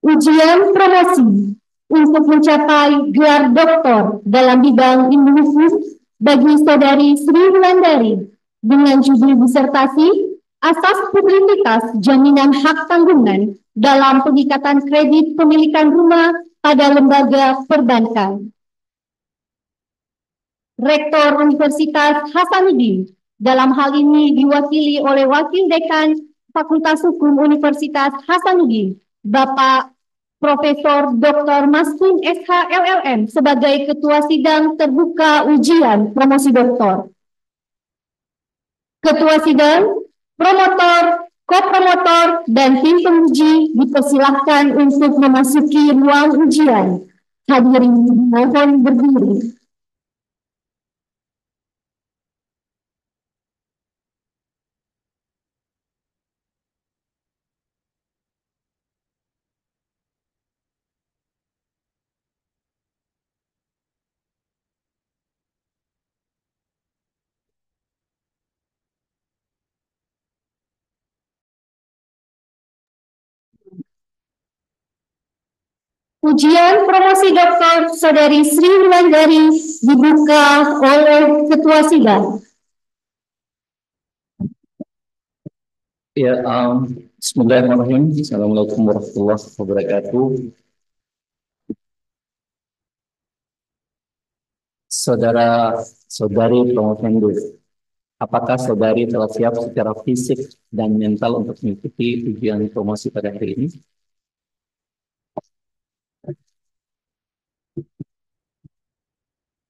Ujian promosi untuk mencapai gelar doktor dalam bidang imunisasi bagi Saudari Sri Wulandari dengan judul disertasi Asas Publisitas Jaminan Hak Tanggungan dalam Pengikatan Kredit Pemilikan Rumah pada Lembaga Perbankan. Rektor Universitas Hasanuddin, dalam hal ini diwakili oleh Wakil Dekan Fakultas Hukum Universitas Hasanuddin, Bapak Profesor Dr. Maskun SH LLM sebagai Ketua Sidang Terbuka Ujian Promosi Doktor. Ketua Sidang, promotor, kopromotor, dan tim penguji dipersilahkan untuk memasuki ruang ujian. Hadirin mohon berdiri. Ujian promosi doktor Saudari Sri Wulandari dibuka oleh Ketua Sidang. Ya, Bismillahirrahmanirrahim. Assalamualaikum warahmatullahi wabarakatuh. Saudara-saudari promovendu, apakah saudari telah siap secara fisik dan mental untuk mengikuti ujian promosi pada hari ini?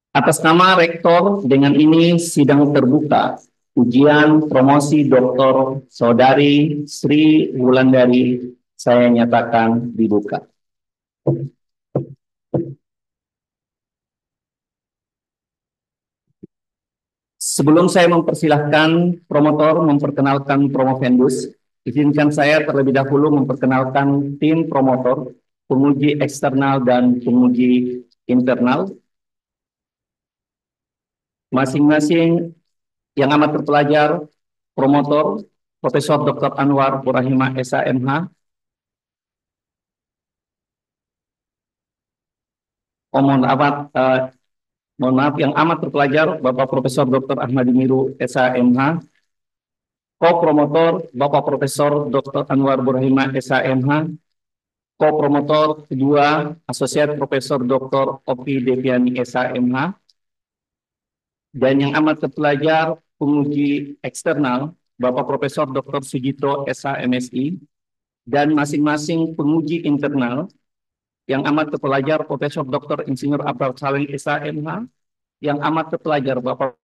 Atas nama Rektor, dengan ini sidang terbuka ujian promosi Dr. Saudari Sri Wulandari saya nyatakan dibuka. Sebelum saya mempersilahkan promotor memperkenalkan promovendus, izinkan saya terlebih dahulu memperkenalkan tim promotor, penguji eksternal dan penguji internal. Masing-masing yang amat terpelajar, promotor, Profesor Dr. Anwar Burahima SAMH, mohon maaf, yang amat terpelajar, Bapak Profesor Dr. Ahmad Miru SAMH, ko-promotor Bapak Profesor Dr. Anwar Burahima SAMH, ko-promotor kedua Asosiat Profesor Dr. Opi Deviani SAMH, dan yang amat terpelajar penguji eksternal Bapak Profesor Dr. Sujitro SAMSI, dan masing-masing penguji internal yang amat terpelajar Profesor Dr. Insinyur Abdul Salim SAMH, yang amat terpelajar Bapak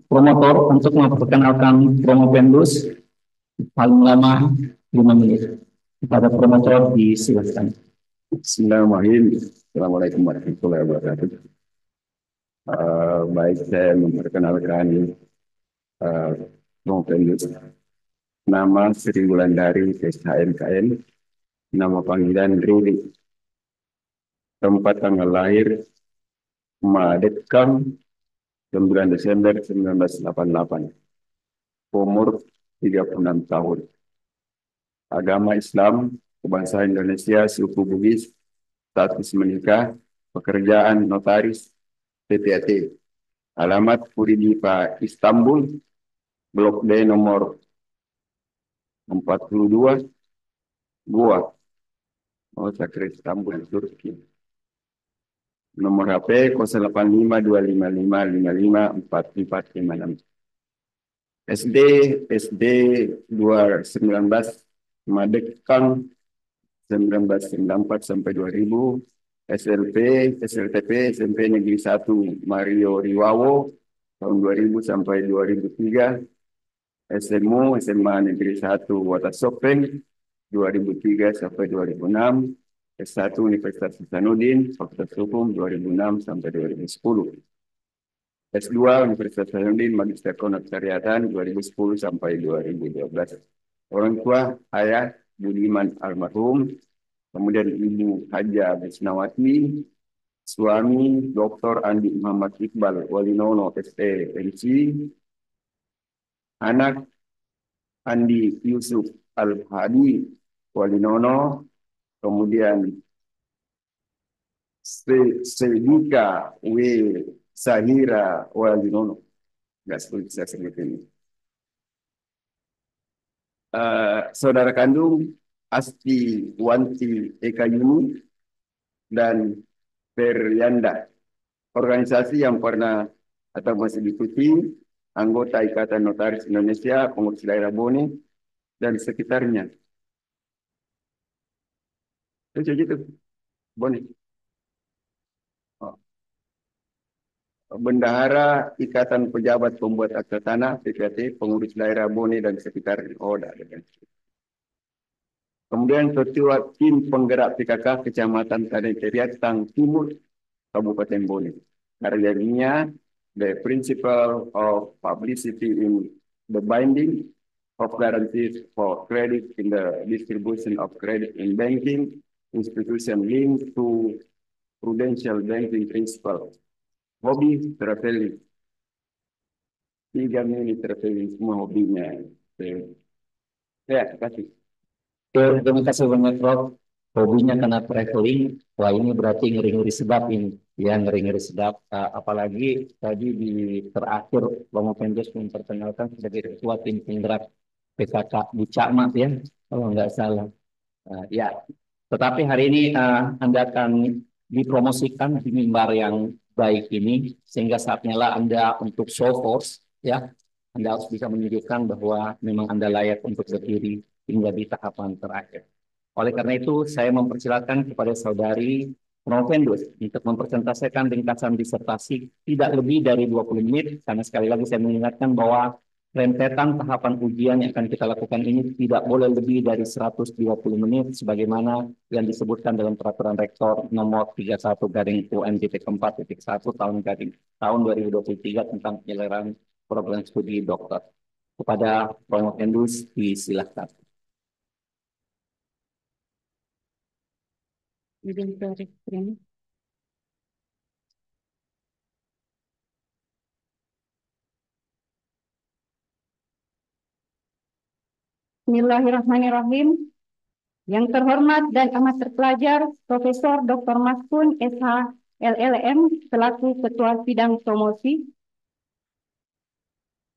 promotor untuk memperkenalkan promovendus paling lama 5 menit. Kepada promotor disilakan. Bismillahirrahmanirrahim. Assalamualaikum warahmatullahi wabarakatuh. Baik, saya memperkenalkan promovendus. Nama Sri Wulandari SHMKN, nama panggilan Riri. Tempat tanggal lahir Madekam 9 Desember 1988. Umur 36 tahun. Agama Islam, bahasa Indonesia, suku Bugis, status menikah, pekerjaan notaris, PTAT. Alamat Puridipa Istanbul, Blok D nomor 42, Goa. Sakri Istanbul, Turki. Nomor HP 085255554456. SD 219 Madekang 1994 sampai 2000. SLTP SMP Negeri 1 Mario Riwawo tahun 2000 sampai 2003. SMA Negeri 1 Watasopeng 2003 sampai 2006. S1 Universitas Hasanuddin Fakultas Hukum 2006 sampai 2010. S2 Universitas Hasanuddin Magister Konotariatan 2010 sampai 2012. Orang tua ayah Budiman almarhum, kemudian ibu Haja Bisnawati, suami Dr. Andi Muhammad Iqbal Walinono SE MC, anak Andi Yusuf Al-Hadi Walinono, kemudian Sedika W. Sahira Walinono. Nggak sulit saya sebut ini. Saudara kandung Asti Wanti Eka Yuni dan Feryanda, organisasi yang pernah atau masih diikuti, anggota Ikatan Notaris Indonesia, pengurus daerah Bone, dan sekitarnya. Itu gitu, Bone. Oh. Bendahara Ikatan Pejabat Pembuat Akta Tanah, PPAT, pengurus daerah Bone dan sekitarnya. Oh, ada. Kemudian Ketua Tim Penggerak PKK Kecamatan Tanah Tang Timur, Kabupaten Bone. Karyanya, the principle of publicity in the binding of guarantees for credit in the distribution of credit in banking institution linked to prudential banking principle. Hobi traveling. 3 menit traveling semua hobinya. Ya, terima kasih. Terima kasih banyak, Prof. Hobinya karena traveling. Wah, ini berarti ngeri-ngeri sedap ini. Ya, ngeri-ngeri sedap. Apalagi tadi di terakhir Bang Pendes memperkenalkan sebagai ketua tim penggerak PKK Bucamat ya, kalau nggak salah. Ya, tetapi hari ini Anda akan dipromosikan di mimbar yang baik ini, sehingga saatnya lah Anda untuk show force, ya. Anda harus bisa menunjukkan bahwa memang Anda layak untuk berdiri hingga di tahapan terakhir. Oleh karena itu, saya mempersilakan kepada saudari Provendus untuk mempresentasikan ringkasan disertasi tidak lebih dari 20 menit, karena sekali lagi saya mengingatkan bahwa rentetan tahapan ujian yang akan kita lakukan ini tidak boleh lebih dari 120 menit, sebagaimana yang disebutkan dalam Peraturan Rektor nomor 31/UM.4.1 tahun 2023 tentang penyelenggaraan program studi dokter. Kepada Provendus, disilakan. Bismillahirrahmanirrahim. Yang terhormat dan amat terpelajar Profesor Dr. Maskun SH LLM selaku Ketua Bidang Promosi.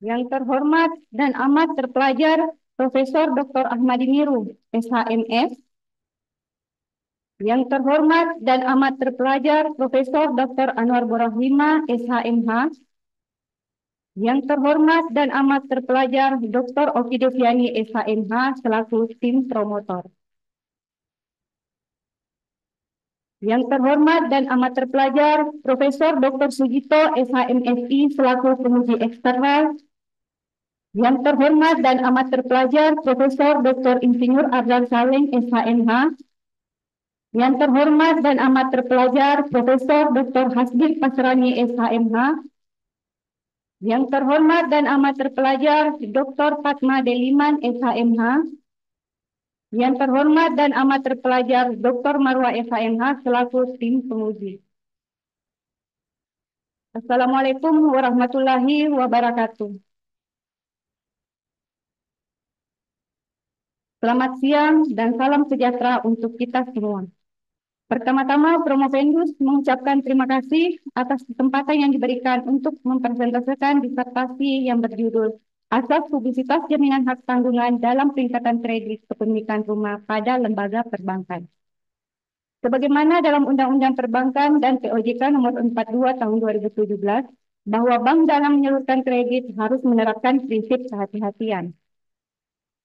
Yang terhormat dan amat terpelajar Profesor Dr. Ahmadi Miru SHMS. Yang terhormat dan amat terpelajar Profesor Dr. Anwar Borahima SHMH. Yang terhormat dan amat terpelajar Dr. Oki Deviani SHMH selaku tim promotor. Yang terhormat dan amat terpelajar Profesor Dr. Sugito SHMSI selaku penguji eksternal. Yang terhormat dan amat terpelajar Profesor Dr. Insinyur Ardal Saleh SHMH. Yang terhormat dan amat terpelajar Profesor Dr. Hasbib Pasrani SHMH. Yang terhormat dan amat terpelajar Dr. Fatma Deliman SHMH. Yang terhormat dan amat terpelajar Dr. Marwa SHMH selaku tim penguji. Assalamualaikum warahmatullahi wabarakatuh. Selamat siang dan salam sejahtera untuk kita semua. Pertama-tama, Promovendus mengucapkan terima kasih atas kesempatan yang diberikan untuk mempresentasikan disertasi yang berjudul Asas Publisitas Jaminan Hak Tanggungan dalam Peningkatan Kredit Kepemilikan Rumah pada Lembaga Perbankan. Sebagaimana dalam Undang-Undang Perbankan dan POJK Nomor 42 Tahun 2017, bahwa bank dalam menyalurkan kredit harus menerapkan prinsip kehati-hatian.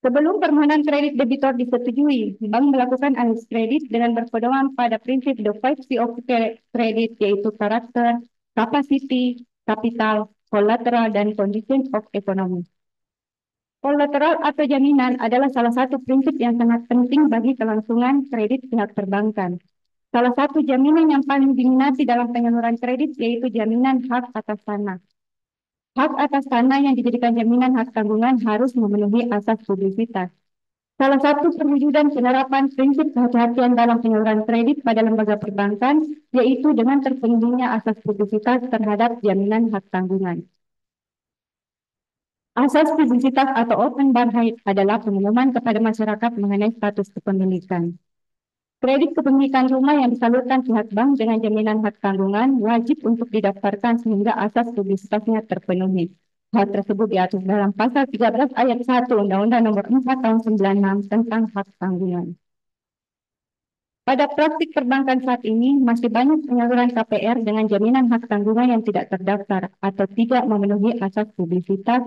Sebelum permohonan kredit debitor disetujui, bank melakukan analisis kredit dengan berpedoman pada prinsip the 5P of credit, yaitu karakter, capacity, capital, collateral, dan conditions of economy. Collateral atau jaminan adalah salah satu prinsip yang sangat penting bagi kelangsungan kredit pihak perbankan. Salah satu jaminan yang paling diminati dalam penyaluran kredit yaitu jaminan hak atas tanah. Hak atas tanah yang dijadikan jaminan hak tanggungan harus memenuhi asas publisitas. Salah satu perwujudan penerapan prinsip kehati-hatian dalam penyaluran kredit pada lembaga perbankan yaitu dengan terpenuhinya asas publisitas terhadap jaminan hak tanggungan. Asas publisitas atau open bar right adalah pengumuman kepada masyarakat mengenai status kepemilikan. Kredit kepemilikan rumah yang disalurkan pihak bank dengan jaminan hak tanggungan wajib untuk didaftarkan sehingga asas publisitasnya terpenuhi. Hal tersebut diatur dalam pasal 13 ayat 1 Undang-Undang Nomor 4 Tahun 96 tentang hak tanggungan. Pada praktik perbankan saat ini, masih banyak penyaluran KPR dengan jaminan hak tanggungan yang tidak terdaftar atau tidak memenuhi asas publisitas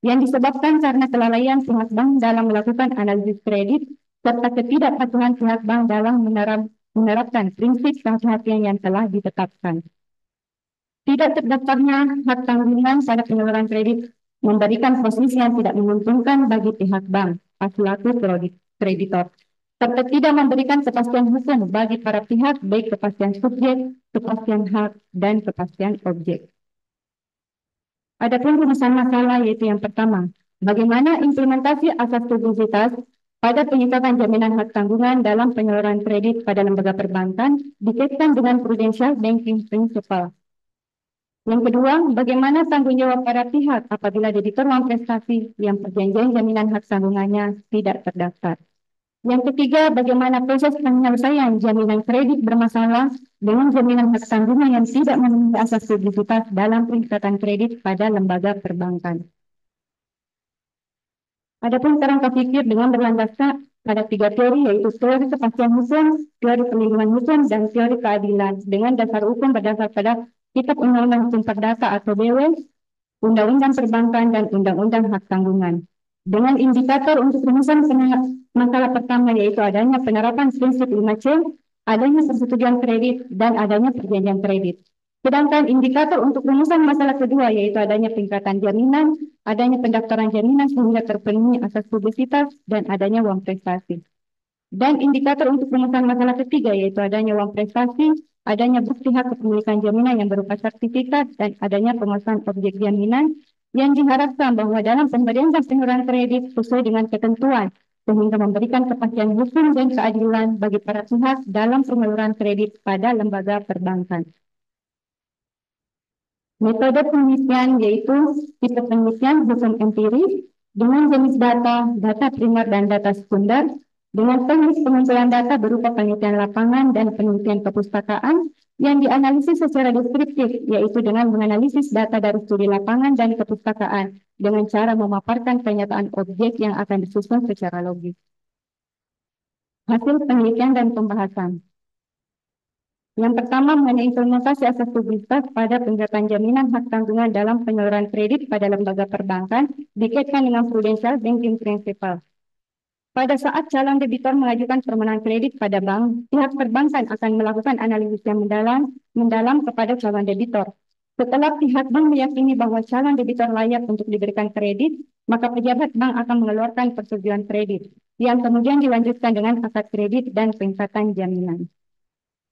yang disebabkan karena kelalaian pihak bank dalam melakukan analisis kredit serta ketidakpatuhan pihak bank dalam menerapkan prinsip kehati-hatian yang telah ditetapkan. Tidak terdaftarnya hak tanggungan pada penyaluran kredit memberikan posisi yang tidak menguntungkan bagi pihak bank selaku kreditor, serta tidak memberikan kepastian hukum bagi para pihak, baik kepastian subjek, kepastian hak, dan kepastian objek. Adapun rumusan masalah yaitu yang pertama, bagaimana implementasi asas publisitas pada pengikatan jaminan hak tanggungan dalam penyaluran kredit pada lembaga perbankan dikaitkan dengan prudential banking principle. Yang kedua, bagaimana tanggung jawab para pihat apabila debitur uang prestasi yang perjanjian jaminan hak tanggungannya tidak terdaftar. Yang ketiga, bagaimana proses penyelesaian jaminan kredit bermasalah dengan jaminan hak tanggungan yang tidak memenuhi asas publisitas dalam pengikatan kredit pada lembaga perbankan. Adapun kerangka pikir dengan berlandaskan pada 3 teori yaitu teori kepastian hukum, teori perlindungan hukum, dan teori keadilan dengan dasar hukum berdasar pada Kitab Undang-Undang Hukum Perdata atau BW, Undang-Undang Perbankan, dan Undang-Undang Hak Tanggungan. Dengan indikator untuk rumusan masalah pertama yaitu adanya penerapan prinsip 5C, adanya persetujuan kredit, dan adanya perjanjian kredit. Sedangkan indikator untuk rumusan masalah kedua yaitu adanya peningkatan jaminan, adanya pendaftaran jaminan sehingga terpenuhi asas publisitas, dan adanya uang prestasi. Dan indikator untuk rumusan masalah ketiga yaitu adanya uang prestasi, adanya bukti hak kepemilikan jaminan yang berupa sertifikat, dan adanya penguasaan objek jaminan yang diharapkan bahwa dalam pemberian dan penyaluran kredit sesuai dengan ketentuan sehingga memberikan kepastian hukum dan keadilan bagi para pihak dalam penyaluran kredit pada lembaga perbankan. Metode penelitian yaitu tipe penelitian hukum empiris dengan jenis data, data primer dan data sekunder, dengan teknik pengumpulan data berupa penelitian lapangan dan penelitian perpustakaan yang dianalisis secara deskriptif, yaitu dengan menganalisis data dari studi lapangan dan perpustakaan dengan cara memaparkan pernyataan objek yang akan disusun secara logis. Hasil penelitian dan pembahasan. Yang pertama, mengenai implementasi asas publisitas pada penggunaan jaminan hak tanggungan dalam penyaluran kredit pada lembaga perbankan dikaitkan dengan prudential banking principle. Pada saat calon debitur mengajukan permohonan kredit pada bank, pihak perbankan akan melakukan analisis yang mendalam kepada calon debitur. Setelah pihak bank meyakini bahwa calon debitur layak untuk diberikan kredit, maka pejabat bank akan mengeluarkan persetujuan kredit, yang kemudian dilanjutkan dengan akad kredit dan pengikatan jaminan.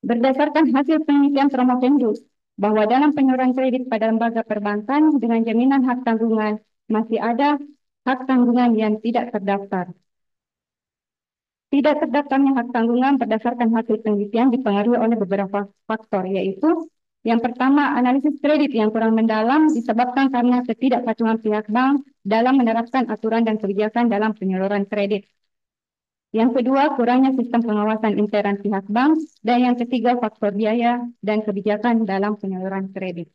Berdasarkan hasil penelitian Promovendus, bahwa dalam penyaluran kredit pada lembaga perbankan dengan jaminan hak tanggungan, masih ada hak tanggungan yang tidak terdaftar. Tidak terdaftarnya hak tanggungan berdasarkan hasil penelitian dipengaruhi oleh beberapa faktor, yaitu yang pertama, analisis kredit yang kurang mendalam disebabkan karena ketidakpatuhan pihak bank dalam menerapkan aturan dan kebijakan dalam penyaluran kredit. Yang kedua, kurangnya sistem pengawasan intern pihak bank, dan yang ketiga, faktor biaya dan kebijakan dalam penyaluran kredit.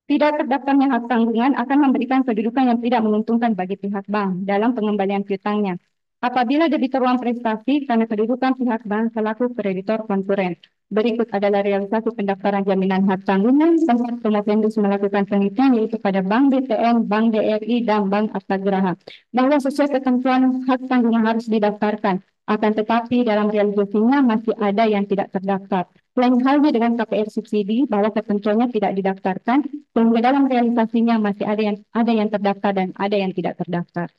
Tidak terdaftarnya hak tanggungan akan memberikan kedudukan yang tidak menguntungkan bagi pihak bank dalam pengembalian piutangnya. Apabila debitur uang prestasi karena kedudukan pihak bank selaku kreditor konkuren. Berikut adalah realisasi pendaftaran jaminan hak tanggungan tempat Promovendus melakukan penelitian yaitu pada Bank BTN, Bank BRI, dan Bank Artagraha. Bahwa sesuai ketentuan hak tanggungan harus didaftarkan. Akan tetapi dalam realisasinya masih ada yang tidak terdaftar. Lain halnya dengan KPR subsidi bahwa ketentuannya tidak didaftarkan, sehingga dalam realisasinya masih ada yang terdaftar dan ada yang tidak terdaftar.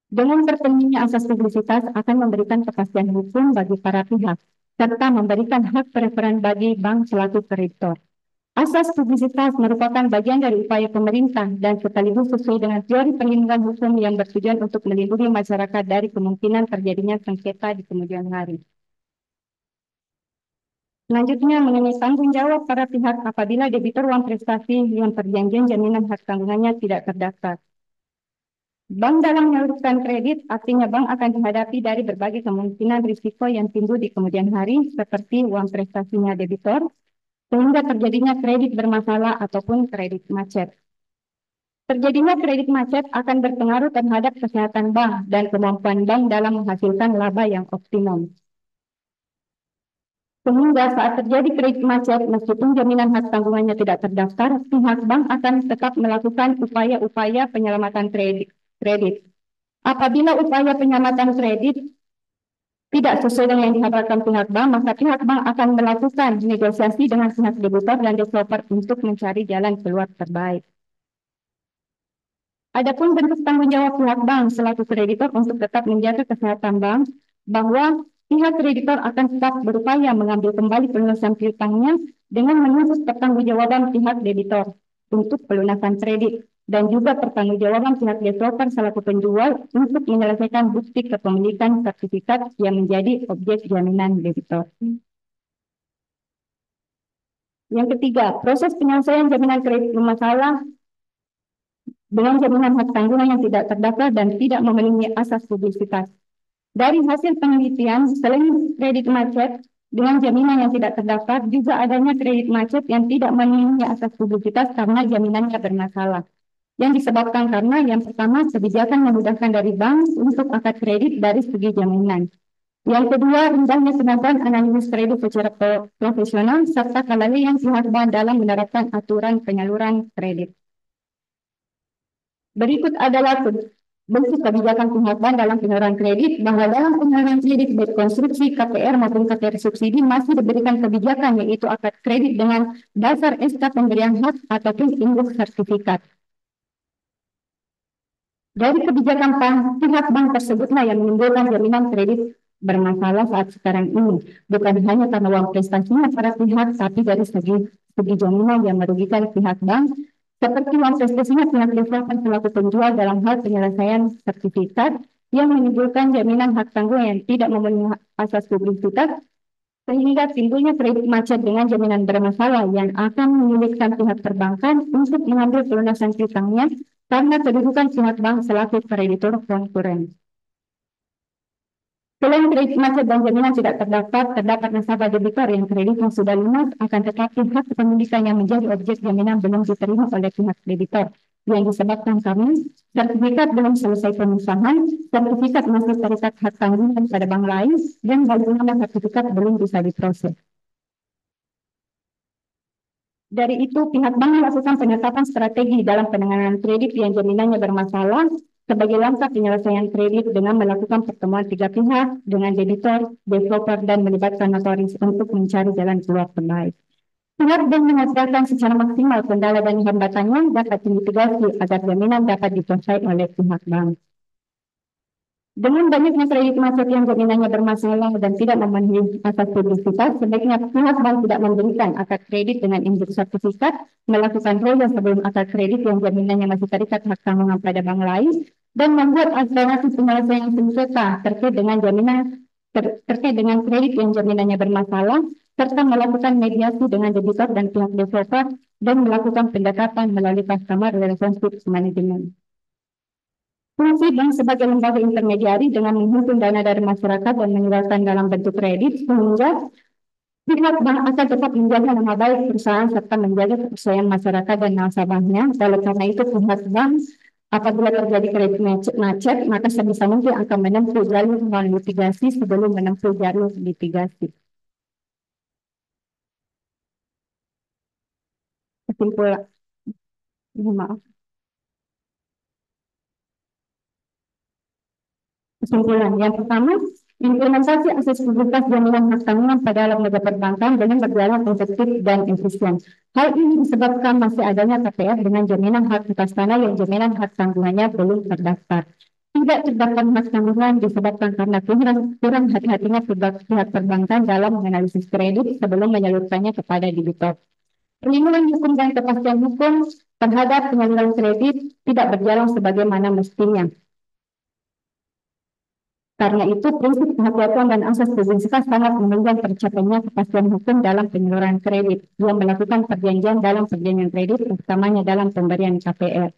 Dengan terpenuhinya asas publisitas akan memberikan kepastian hukum bagi para pihak, serta memberikan hak preferen bagi bank selaku kreditor. Asas publisitas merupakan bagian dari upaya pemerintah dan sekaligus sesuai dengan teori perlindungan hukum yang bertujuan untuk melindungi masyarakat dari kemungkinan terjadinya sengketa di kemudian hari. Selanjutnya, mengenai tanggung jawab para pihak apabila debitur uang prestasi yang perjanjian jaminan hak tanggungannya tidak terdaftar. Bank dalam menyalurkan kredit, artinya bank akan dihadapi dari berbagai kemungkinan risiko yang timbul di kemudian hari, seperti uang prestasinya debitor, sehingga terjadinya kredit bermasalah ataupun kredit macet. Terjadinya kredit macet akan berpengaruh terhadap kesehatan bank dan kemampuan bank dalam menghasilkan laba yang optimum. Sehingga saat terjadi kredit macet, meskipun jaminan hak tanggungannya tidak terdaftar, pihak bank akan tetap melakukan upaya-upaya penyelamatan kredit. Apabila upaya penyelamatan kredit tidak sesuai dengan yang diharapkan pihak bank, maka pihak bank akan melakukan negosiasi dengan pihak debitur dan developer untuk mencari jalan keluar terbaik. Adapun bentuk tanggung jawab pihak bank selaku kreditor untuk tetap menjaga kesehatan bank, bahwa pihak kreditor akan tetap berupaya mengambil kembali pelunasan piutangnya dengan menuntut pertanggungjawaban pihak debitor untuk pelunasan kredit dan juga pertanggungjawaban pihak developer selaku penjual untuk menyelesaikan bukti kepemilikan sertifikat yang menjadi objek jaminan debitor. Yang ketiga, proses penyelesaian jaminan kredit bermasalah dengan jaminan hak tanggungan yang tidak terdaftar dan tidak memenuhi asas publisitas. Dari hasil penelitian, selain kredit macet dengan jaminan yang tidak terdaftar, juga adanya kredit macet yang tidak memenuhi asas publisitas karena jaminannya bermasalah. Yang disebabkan karena yang pertama, kebijakan memudahkan dari bank untuk akad kredit dari segi jaminan. Yang kedua, rendahnya kemampuan analisis kredit secara profesional serta kelalaian pihak bank dalam menerapkan aturan penyaluran kredit. Berikut adalah bentuk kebijakan pihak bank dalam penyaluran kredit, bahwa dalam penyaluran kredit baik konstruksi KPR maupun KPR subsidi masih diberikan kebijakan yaitu akad kredit dengan dasar SK pemberian hak ataupun induk sertifikat. Dari kebijakan pihak bank tersebutlah yang menimbulkan jaminan kredit bermasalah saat sekarang ini. Bukan hanya karena uang prestasinya para pihak, tapi dari segi jaminan yang merugikan pihak bank, seperti uang prestasinya pihak developer selaku penjual dalam hal penyelesaian sertifikat yang menimbulkan jaminan hak tanggung yang tidak memenuhi asas publisitas, sehingga timbulnya kredit macet dengan jaminan bermasalah yang akan menyulitkan pihak perbankan untuk mengambil pelunasan piutangnya karena kedudukan pihak bank selaku kreditor konkuren. Selain kredit macet dan jaminan tidak terdaftar, terdapat nasabah debitor yang kreditnya sudah lunas, akan tetapi hak kepemilikan yang menjadi objek jaminan belum diterima oleh pihak debitor, yang disebabkan karena sertifikat belum selesai pemisahan, sertifikat masih terikat hak tanggungan pada bank lain, dan bagaimana sertifikat belum bisa diproses. Dari itu, pihak bank melakukan penetapan strategi dalam penanganan kredit yang jaminannya bermasalah sebagai langkah penyelesaian kredit dengan melakukan pertemuan tiga pihak dengan debitor, developer, dan melibatkan notaris untuk mencari jalan keluar terbaik. Pihak bank mengupayakan secara maksimal kendala dan hambatannya dapat dimitigasi agar jaminan dapat diselesaikan oleh pihak bank. Dengan banyaknya kredit macet yang jaminannya bermasalah dan tidak memenuhi asas publisitas, sebaiknya pihak bank tidak memberikan akad kredit dengan induk sertifikat, melakukan roda sebelum akad kredit yang jaminannya masih terikat hak tanggungan pada bank lain, dan membuat alternatif penyelesaian sengketa terkait dengan kredit yang jaminannya bermasalah, serta melakukan mediasi dengan debitor dan pihak developer, dan melakukan pendekatan melalui customer relationship management. Fungsi bank sebagai lembaga intermediari dengan menghimpun dana dari masyarakat dan menyalurkan dalam bentuk kredit, sehingga pihak bank akan tetap menjaga nama baik perusahaan serta menjaga kepercayaan masyarakat dan nasabahnya. Oleh karena itu, pihak bank apabila terjadi kredit macet, maka sebisa mungkin akan menempuh jalur non litigasi sebelum menempuh jalur litigasi. Kesimpulan, maaf. Kesimpulan yang pertama, implementasi asas publisitas jaminan hak tanggungan pada lembaga perbankan dengan berjalan efektif dan efisien. Hal ini disebabkan masih adanya KPR dengan jaminan hak atas tanah yang jaminan hak tanggungannya belum terdaftar. Tidak terdaftar hak tanggungan disebabkan karena kurang hati-hatinya pihak perbankan dalam menganalisis kredit sebelum menyalurkannya kepada debitor. Perlindungan hukum dan kepastian hukum terhadap penyaluran kredit tidak berjalan sebagaimana mestinya. Karena itu, prinsip kehati-hatian dan asas publisitas sangat menunjang tercapainya kepastian hukum dalam penyaluran kredit. Dia melakukan perjanjian dalam perjanjian kredit, utamanya dalam pemberian KPR.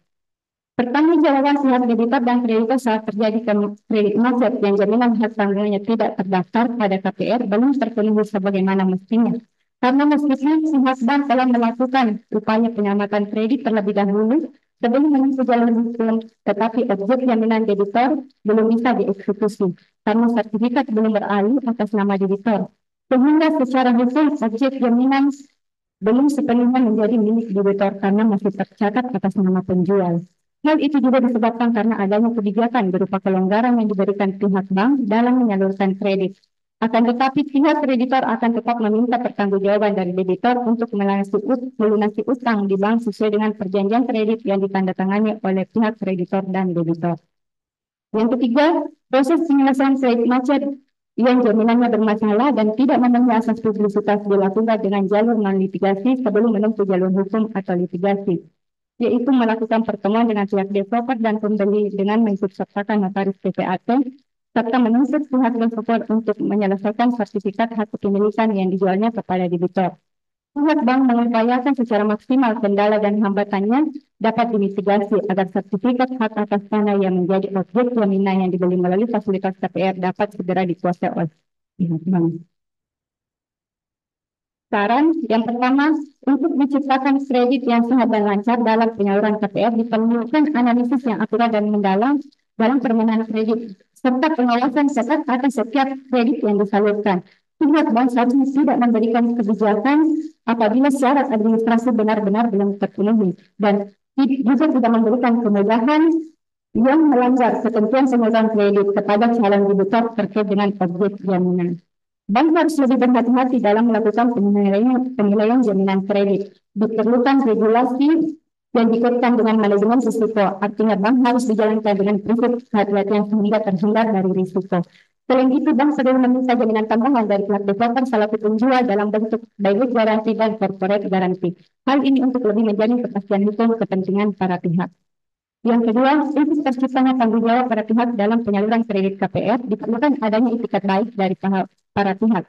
Pertanggungjawaban pihak debitur dan kreditur saat terjadi kredit macet yang jaminan hak tanggungannya tidak terdaftar pada KPR belum terpenuhi sebagaimana mestinya. Karena meskipun pihak bank telah melakukan upaya penyelamatan kredit terlebih dahulu sebelum menempuh jalur hukum, tetapi objek jaminan debitur belum bisa dieksekusi karena sertifikat belum beralih atas nama debitur. Sehingga secara hukum objek jaminan belum sepenuhnya menjadi milik debitur karena masih tercatat atas nama penjual. Hal itu juga disebabkan karena adanya kebijakan berupa kelonggaran yang diberikan pihak bank dalam menyalurkan kredit. Akan tetapi pihak kreditor akan tetap meminta pertanggungjawaban dari debitur untuk melunasi utang di bank sesuai dengan perjanjian kredit yang ditandatangani oleh pihak kreditor dan debitur. Yang ketiga, proses penyelesaian kredit macet yang jaminannya bermasalah dan tidak memenuhi asas publisitas dilakukan dengan jalur non-litigasi sebelum menempuh jalur hukum atau litigasi, yaitu melakukan pertemuan dengan pihak developer dan pembeli dengan mengikutsertakan notaris PPAT, serta menuntut pihak developer untuk menyelesaikan sertifikat hak kepemilikan yang dijualnya kepada debitur. Pihak bank mengupayakan secara maksimal kendala dan hambatannya dapat dimitigasi agar sertifikat hak atas tanah yang menjadi objek jaminan yang dibeli melalui fasilitas KPR dapat segera dikuasai oleh pihak bank. Saran yang pertama, untuk menciptakan kredit yang sehat dan lancar dalam penyaluran KPR diperlukan analisis yang akurat dan mendalam dalam permohonan kredit serta pengawasan ketat atas setiap kredit yang disalurkan. Pihak bank seharusnya tidak memberikan kebijakan apabila syarat administrasi benar-benar belum terpenuhi dan juga tidak memberikan kemudahan yang melanggar ketentuan penyaluran kredit kepada calon debitur terkait dengan objek jaminan. Bank harus lebih berhati-hati dalam melakukan penilaian jaminan kredit. Diperlukan regulasi yang dikaitkan dengan manajemen risiko. Artinya bank harus dijalankan dengan prinsip kehati-hatian sehingga terhindar dari risiko. Selain itu, bank perlu meminta jaminan tambahan dari pihak developer selaku penjual dalam bentuk direct garansi dan corporate garansi. Hal ini untuk lebih menjamin kepastian hukum kepentingan para pihak. Yang kedua, untuk terciptanya tanggung jawab para pihak dalam penyaluran kredit KPR, diperlukan adanya itikat baik dari para pihak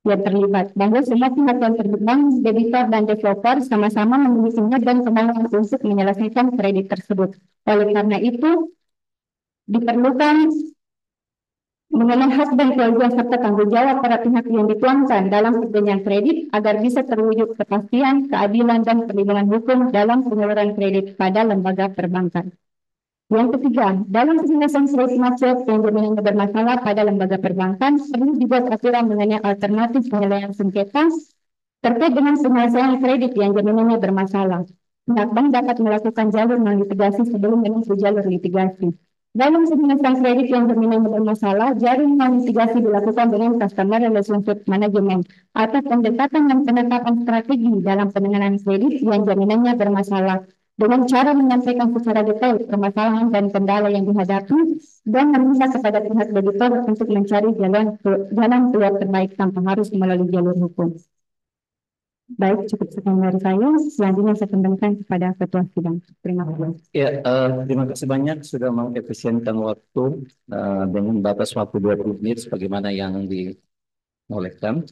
yang terlibat, bahwa semua pihak yang terlibat, debitur dan developer sama-sama memiliki niat dan kemampuan untuk menyelesaikan kredit tersebut. Oleh karena itu, diperlukan mengenai hak dan kewajiban serta tanggung jawab para pihak yang dituangkan dalam perjanjian kredit agar bisa terwujud kepastian, keadilan, dan perlindungan hukum dalam penyaluran kredit pada lembaga perbankan. Yang ketiga, dalam penyelesaian kredit macet yang jaminannya bermasalah pada lembaga perbankan, perlu dibuat aturan mengenai alternatif penyelesaian sengketa terkait dengan penyelesaian kredit yang jaminannya bermasalah. Pihak bank dapat melakukan jalur non-litigasi sebelum menempuh jalur litigasi. Dalam penyelesaian kredit yang jaminannya bermasalah, jalur non-litigasi dilakukan dengan customer relationship management atau pendekatan dan penetapan strategi dalam penanganan kredit yang jaminannya bermasalah dengan cara menyampaikan secara detail permasalahan dan kendala yang dihadapi dan meminta kepada pihak debitur untuk mencari jalan keluar terbaik tanpa harus melalui jalur hukum. Baik, cukup sekian dari saya. Selanjutnya saya kembalikan kepada Ketua Sidang. Terima kasih. Ya, terima kasih banyak sudah mengefisienkan waktu dengan batas waktu 20 menit sebagaimana yang diolehkan.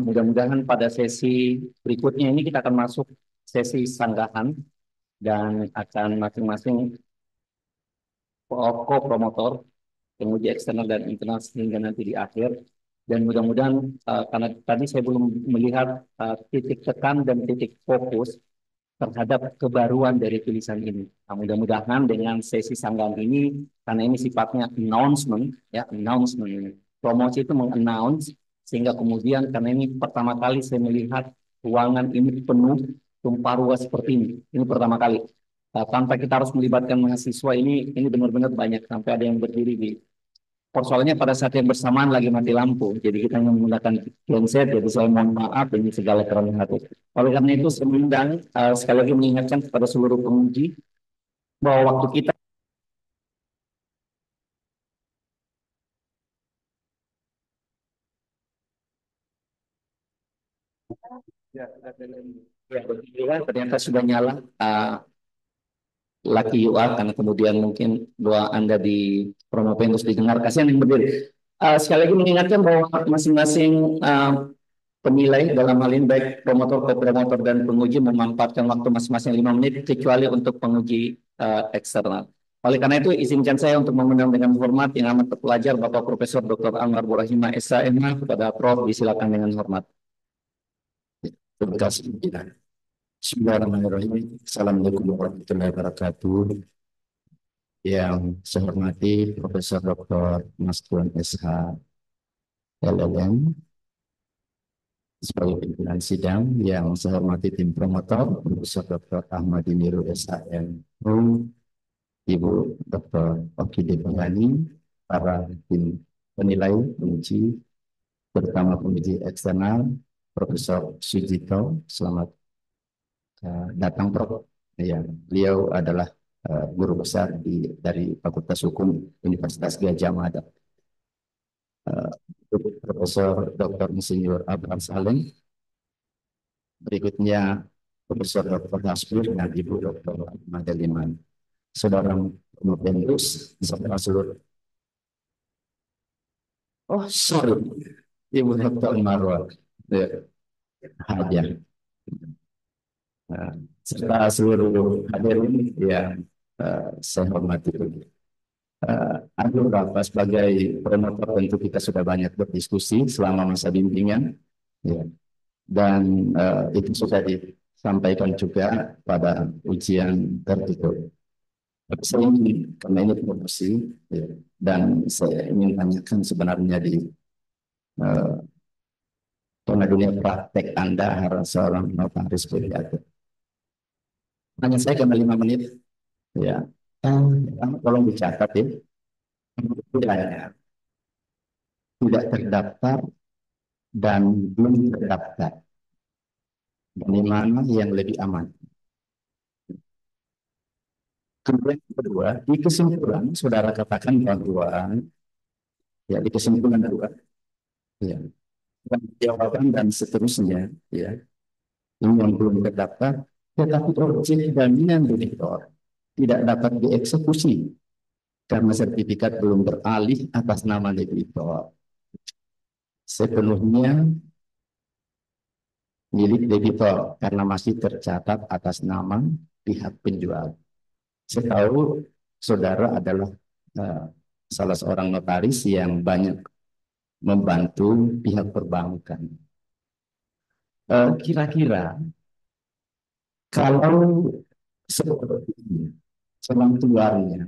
Mudah-mudahan pada sesi berikutnya ini kita akan masuk sesi sanggahan dan akan masing-masing co-promotor, penguji eksternal dan internal sehingga nanti di akhir. Dan mudah-mudahan karena tadi saya belum melihat titik tekan dan titik fokus terhadap kebaruan dari tulisan ini. Nah, mudah-mudahan dengan sesi sanggahan ini, karena ini sifatnya announcement, ya announcement, promosi itu mengannounce, sehingga kemudian karena ini pertama kali saya melihat ruangan ini penuh tumpah ruah seperti ini. Ini pertama kali. Tanpa kita harus melibatkan mahasiswa ini benar-benar banyak sampai ada yang berdiri di persoalannya pada saat yang bersamaan lagi mati lampu. Jadi kita hanya menggunakan genset, jadi saya mohon maaf ini segala kerendahan hati. Oleh karena itu saya mengundang sekali lagi mengingatkan kepada seluruh penguji bahwa waktu kita ya, ternyata sudah nyala. Lucky you are, karena kemudian mungkin doa Anda di promopen terus didengar. Kasihan yang berdiri. Sekali lagi mengingatkan bahwa masing-masing penilai dalam hal ini baik promotor, co-promotor, dan penguji memanfaatkan waktu masing-masing 5 menit kecuali untuk penguji eksternal. Oleh karena itu, izinkan saya untuk mengundang dengan hormat yang amat terpelajar Bapak Profesor Dr. Anwar Burahima SHMH. Kepada Prof, disilakan dengan hormat. Terima kasih. Bismillahirrahmanirrahim. Assalamualaikum warahmatullahi wabarakatuh. Yang saya hormati Profesor Dr. Mas Tuan SH LLM sebagai pimpinan sidang, yang saya hormati tim promotor Profesor Dr. Ahmad Diniru SHM, Ibu Dr. Oki Devani, para tim penilai, penguji, terutama penguji eksternal, Profesor Sujito, selamat datang Prof. Ya, beliau adalah guru besar dari Fakultas Hukum Universitas Gadjah Mada. Profesor Dr. Insinyur Abraham Saleh, berikutnya Profesor Dr. Hasbur dan Ibu Dr. Madaliman. Saudara Mubendus, saudara seluruh. Oh, sorry. Ibu Dr. Marwah. Ya. Hadir. Serta seluruh hadirin yang saya hormati. Bapak sebagai promotor tentu kita sudah banyak berdiskusi selama masa bimbingan. Ya. Dan itu sudah disampaikan juga pada ujian tertutup. Saya ingin, karena ini promosi, ya, dan saya ingin tanyakan sebenarnya karena dunia praktek Anda harus seorang notaris PPAT. Hanya saya kena 5 menit, ya. Tolong dicatat ya. Tidak terdaftar dan belum terdaftar. Bagaimana yang lebih aman? Kemudian yang kedua, di kesimpulan saudara katakan bahwa ya di kesimpulan kedua, ya, jawaban dan seterusnya, ya, ini yang belum terdaftar, tetapi objek jaminan debitor tidak dapat dieksekusi karena sertifikat belum beralih atas nama debitor, sepenuhnya milik debitor karena masih tercatat atas nama pihak penjual. Saya tahu saudara adalah salah seorang notaris yang banyak membantu pihak perbankan. Kira-kira kalau seperti ini, selang keluarnya,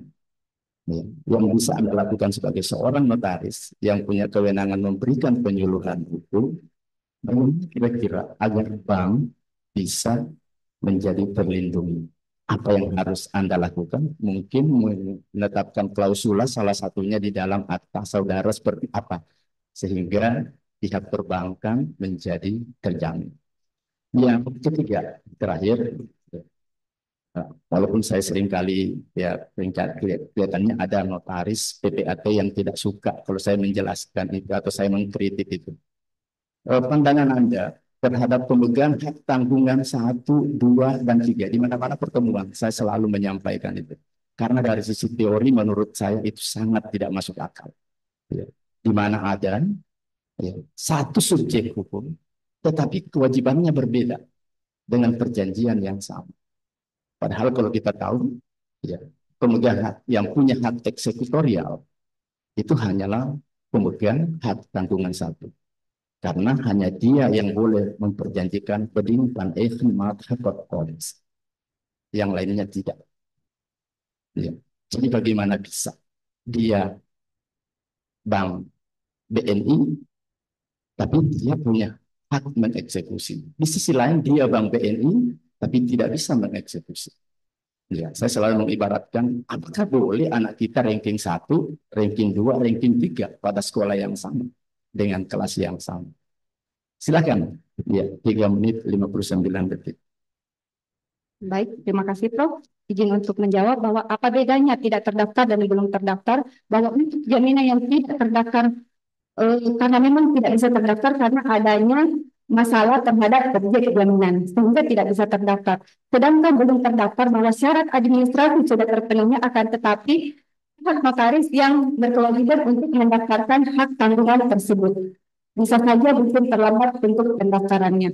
ya, yang bisa Anda lakukan sebagai seorang notaris yang punya kewenangan memberikan penyuluhan hukum, kira-kira agar bank bisa menjadi terlindungi. Apa yang harus Anda lakukan? Mungkin menetapkan klausula salah satunya di dalam akta saudara seperti apa, sehingga pihak perbankan menjadi terjamin. Yang ketiga, terakhir, walaupun saya seringkali ya kelihatannya ada notaris PPAT yang tidak suka kalau saya menjelaskan itu atau saya mengkritik itu. Pandangan Anda terhadap pemegang hak tanggungan 1, 2, dan 3 di mana-mana pertemuan saya selalu menyampaikan itu, karena dari sisi teori menurut saya itu sangat tidak masuk akal, ya. Di mana ada ya, satu subjek hukum tetapi kewajibannya berbeda dengan perjanjian yang sama, padahal kalau kita tahu ya, pemegang hak yang punya hak eksekutorial itu hanyalah pemegang hak tanggungan 1. Karena hanya dia yang boleh memperjanjikan pedingkan ehmat hakot kodes. Yang lainnya tidak. Ya. Jadi bagaimana bisa dia bank BNI, tapi dia punya hak mengeksekusi. Di sisi lain dia bank BNI, tapi tidak bisa mengeksekusi. Ya, saya selalu mengibaratkan, apakah boleh anak kita ranking 1, ranking 2, ranking 3 pada sekolah yang sama, dengan kelas yang sama. Silakan. Ya, 3 menit 59 detik. Baik, terima kasih Prof. Izin untuk menjawab bahwa apa bedanya tidak terdaftar dan belum terdaftar, bahwa untuk jaminan yang tidak terdaftar karena memang tidak bisa terdaftar karena adanya masalah terhadap objek jaminan sehingga tidak bisa terdaftar. Sedangkan belum terdaftar bahwa syarat administrasi sudah terpenuhi, akan tetapi hak notaris yang berkewajiban untuk mendaftarkan hak tanggungan tersebut. Bisa saja mungkin terlambat untuk pendaftarannya.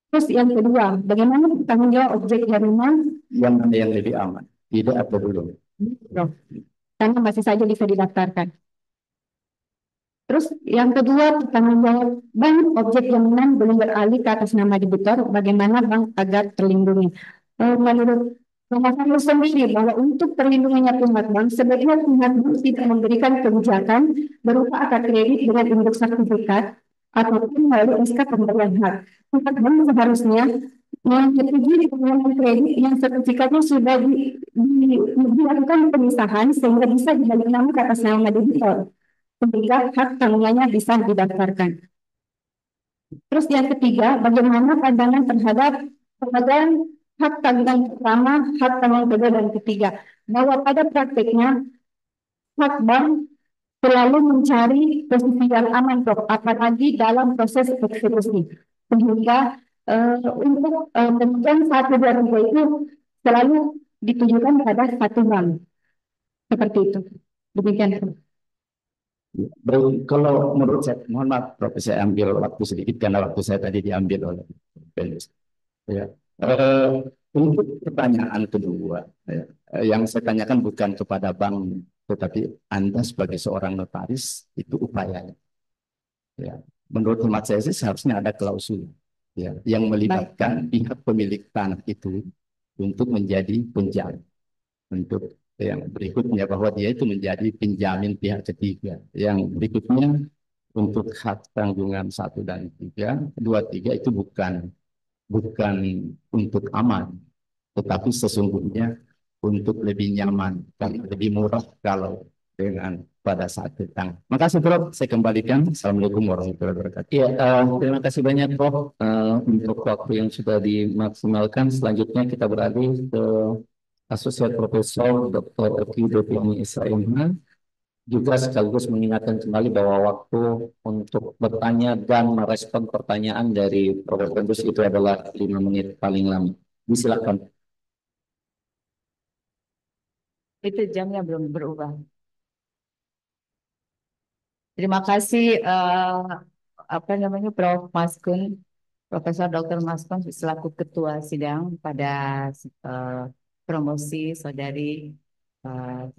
Terus yang kedua, bagaimana tanggung jawab objek jaminan? Yang mana yang lebih aman? Tidak atau belum? Karena masih saja bisa didaftarkan. Terus yang kedua, tanggung jawab bank objek jaminan belum beralih ke atas nama debitur, bagaimana bank agar terlindungi. Menurut Mas Agus sendiri bahwa untuk terlindunginya pihak bank, sebaiknya pihak bank tidak memberikan kebijakan berupa akad kredit dengan induk sertifikat ataupun melalui SK pemberian hak. Pihak bank seharusnya menyetujui pemberian kredit yang sertifikatnya sudah dilakukan pemisahan sehingga bisa dibalik nama ke atas nama debitur, sehingga hak tanggungannya bisa didaftarkan. Terus yang ketiga, bagaimana pandangan terhadap pemegang hak tanggungan pertama, hak tanggungan kedua dan ketiga, bahwa pada praktiknya hak bank selalu mencari posisi yang aman, Prof, apalagi dalam proses eksekusi, sehingga untuk pemegang 1, 2, 3 itu selalu ditujukan pada satu bank, seperti itu. Demikian, Prof. Baik, kalau menurut saya, mohon maaf, Prof, saya ambil waktu sedikit karena waktu saya tadi diambil oleh Felix. Ya. Untuk pertanyaan kedua, ya, yang saya tanyakan bukan kepada bank, tetapi Anda sebagai seorang notaris itu upayanya. Ya. Menurut hemat saya sih seharusnya ada klausul, ya, yang melibatkan pihak pemilik tanah itu untuk menjadi penjamin. Untuk yang berikutnya bahwa dia itu menjadi penjamin pihak ketiga. Yang berikutnya untuk hak tanggungan 1 dan 3, 2, 3 itu bukan untuk aman, tetapi sesungguhnya untuk lebih nyaman dan lebih murah kalau dengan pada saat datang. Makasih, Prof. Saya kembalikan. Assalamualaikum warahmatullahi wabarakatuh. Ya, terima kasih banyak, Prof, untuk waktu yang sudah dimaksimalkan. Selanjutnya kita beralih ke Asosiat Profesor Dr. Oki Deviani SIMH, juga sekaligus mengingatkan kembali bahwa waktu untuk bertanya dan merespon pertanyaan dari Prof. Tembus itu adalah 5 menit paling lama. Disilakan. Itu jamnya belum berubah. Terima kasih Prof. Maskun, Profesor Dr. Maskun selaku Ketua Sidang pada promosi Saudari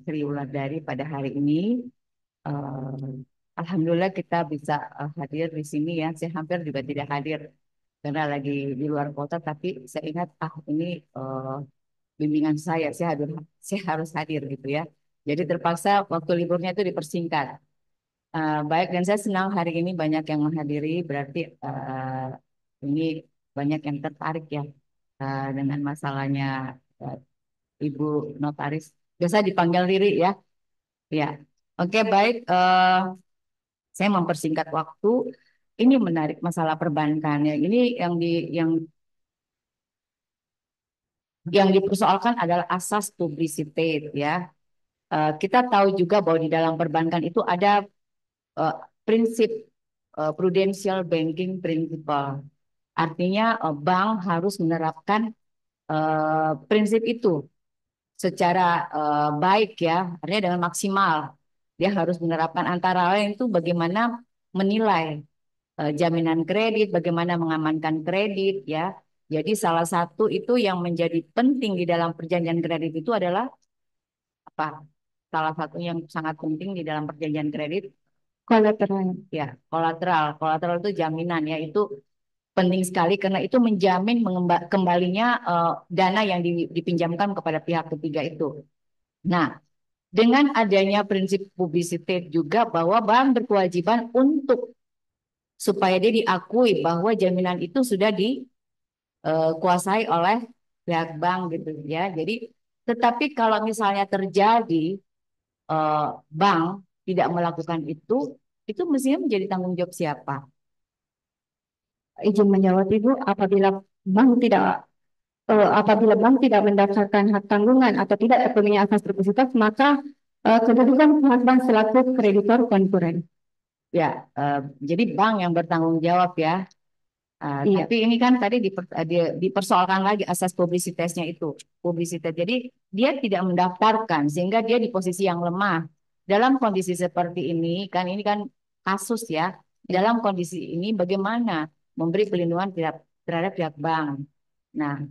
Sri Wulandari pada hari ini. Alhamdulillah kita bisa hadir di sini ya. Saya hampir juga tidak hadir karena lagi di luar kota, tapi saya ingat ini bimbingan saya harus hadir gitu ya. Jadi terpaksa waktu liburnya itu dipersingkat. Baik, dan saya senang hari ini banyak yang menghadiri, berarti ini banyak yang tertarik ya dengan masalahnya Ibu Notaris. Biasa dipanggil Riri ya. Ya, oke, baik. Saya mempersingkat waktu. Ini menarik masalah perbankan ya. Ini yang dipersoalkan adalah asas publicity ya. Kita tahu juga bahwa di dalam perbankan itu ada prinsip prudential banking principle. Artinya bank harus menerapkan prinsip itu secara baik ya, artinya dengan maksimal. Dia harus menerapkan antara lain itu bagaimana menilai jaminan kredit, bagaimana mengamankan kredit ya. Jadi salah satu itu yang menjadi penting di dalam perjanjian kredit itu adalah apa? Salah satu yang sangat penting di dalam perjanjian kredit Kolateral. ya, kolateral. Kolateral itu jaminan ya, itu penting sekali karena itu menjamin kembalinya dana yang dipinjamkan kepada pihak ketiga itu. Nah, dengan adanya prinsip publicity juga bahwa bank berkewajiban untuk supaya dia diakui bahwa jaminan itu sudah dikuasai oleh pihak bank gitu ya. Jadi, tetapi kalau misalnya terjadi bank tidak melakukan itu mestinya menjadi tanggung jawab siapa? Izin menjawab, Ibu, apabila bank tidak mendaftarkan hak tanggungan atau tidak terpenuhi asas rekusitas, maka kedudukan pihak bank selaku kreditor konkuren. Ya, jadi bank yang bertanggung jawab ya. Iya. Tapi ini kan tadi dipersoalkan lagi asas publisitasnya itu, publisitas. Jadi dia tidak mendaftarkan sehingga dia di posisi yang lemah. Dalam kondisi seperti ini kan kasus ya. Dalam kondisi ini bagaimana memberi pelindungan terhadap pihak bank. Nah,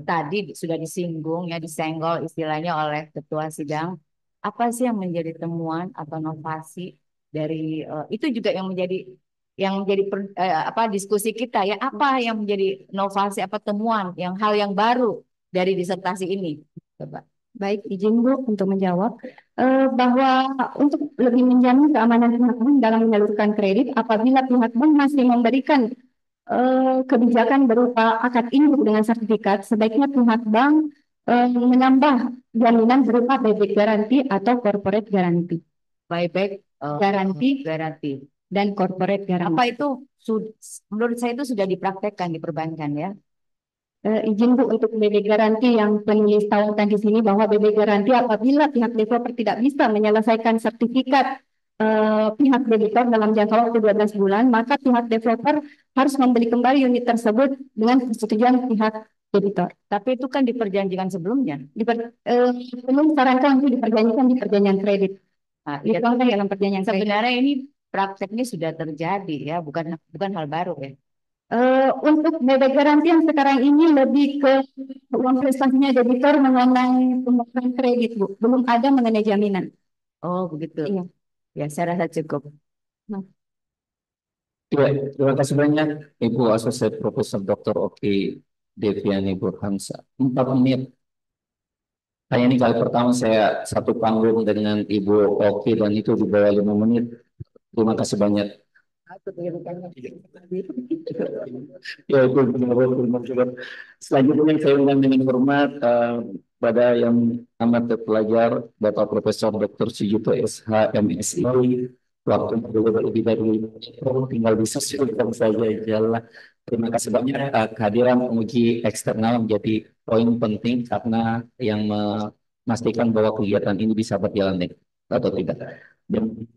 tadi sudah disinggung ya, disenggol istilahnya oleh ketua sidang. Apa sih yang menjadi temuan atau inovasi dari itu juga yang menjadi diskusi kita ya, apa yang menjadi inovasi, apa temuan yang hal yang baru dari disertasi ini, coba. Baik, izin Bu untuk menjawab bahwa untuk lebih menjamin keamanan pihak bank dalam menyalurkan kredit apabila pihak bank masih memberikan kebijakan berupa akad induk dengan sertifikat, sebaiknya pihak bank menambah jaminan berupa buyback garanti atau corporate garanti. Buyback Garanti dan corporate garanti. apa itu? Menurut saya itu sudah dipraktekkan di perbankan ya. Izin Bu untuk BB garanti yang penulis tawarkan di sini bahwa BB garanti apabila pihak developer tidak bisa menyelesaikan sertifikat pihak debitor dalam jangka waktu 12 bulan, maka pihak developer harus membeli kembali unit tersebut dengan persetujuan pihak debitor. Tapi itu kan diperjanjikan sebelumnya. Belum sarankan untuk diperjanjikan di perjanjian kredit. Nah, Itu kan dalam perjanjian kredit. sebenarnya ini prakteknya sudah terjadi ya, bukan hal baru ya. Untuk BB garanti yang sekarang ini lebih ke uang prestasinya debitor mengenai pembayaran kredit, Bu. Belum ada mengenai jaminan. Oh begitu. Iya. Ya, saya rasa cukup. Ya, terima kasih banyak Ibu Asosiat Profesor Dr. Oki Deviani Burhansa. 4 menit. Hanya ini kali pertama saya satu panggung dengan Ibu Oki dan itu di bawah 5 menit. Terima kasih banyak. Ya, itu benar. Selanjutnya saya undang dengan hormat pada yang amat terpelajar Bapak Profesor Dr. Sujuto SH MSI. Waktu lebih dari 5 menit, tinggal disesuaikan saja jalan. Terima kasih banyak kehadiran penguji eksternal menjadi poin penting karena yang memastikan bahwa kegiatan ini bisa berjalan atau tidak. Dan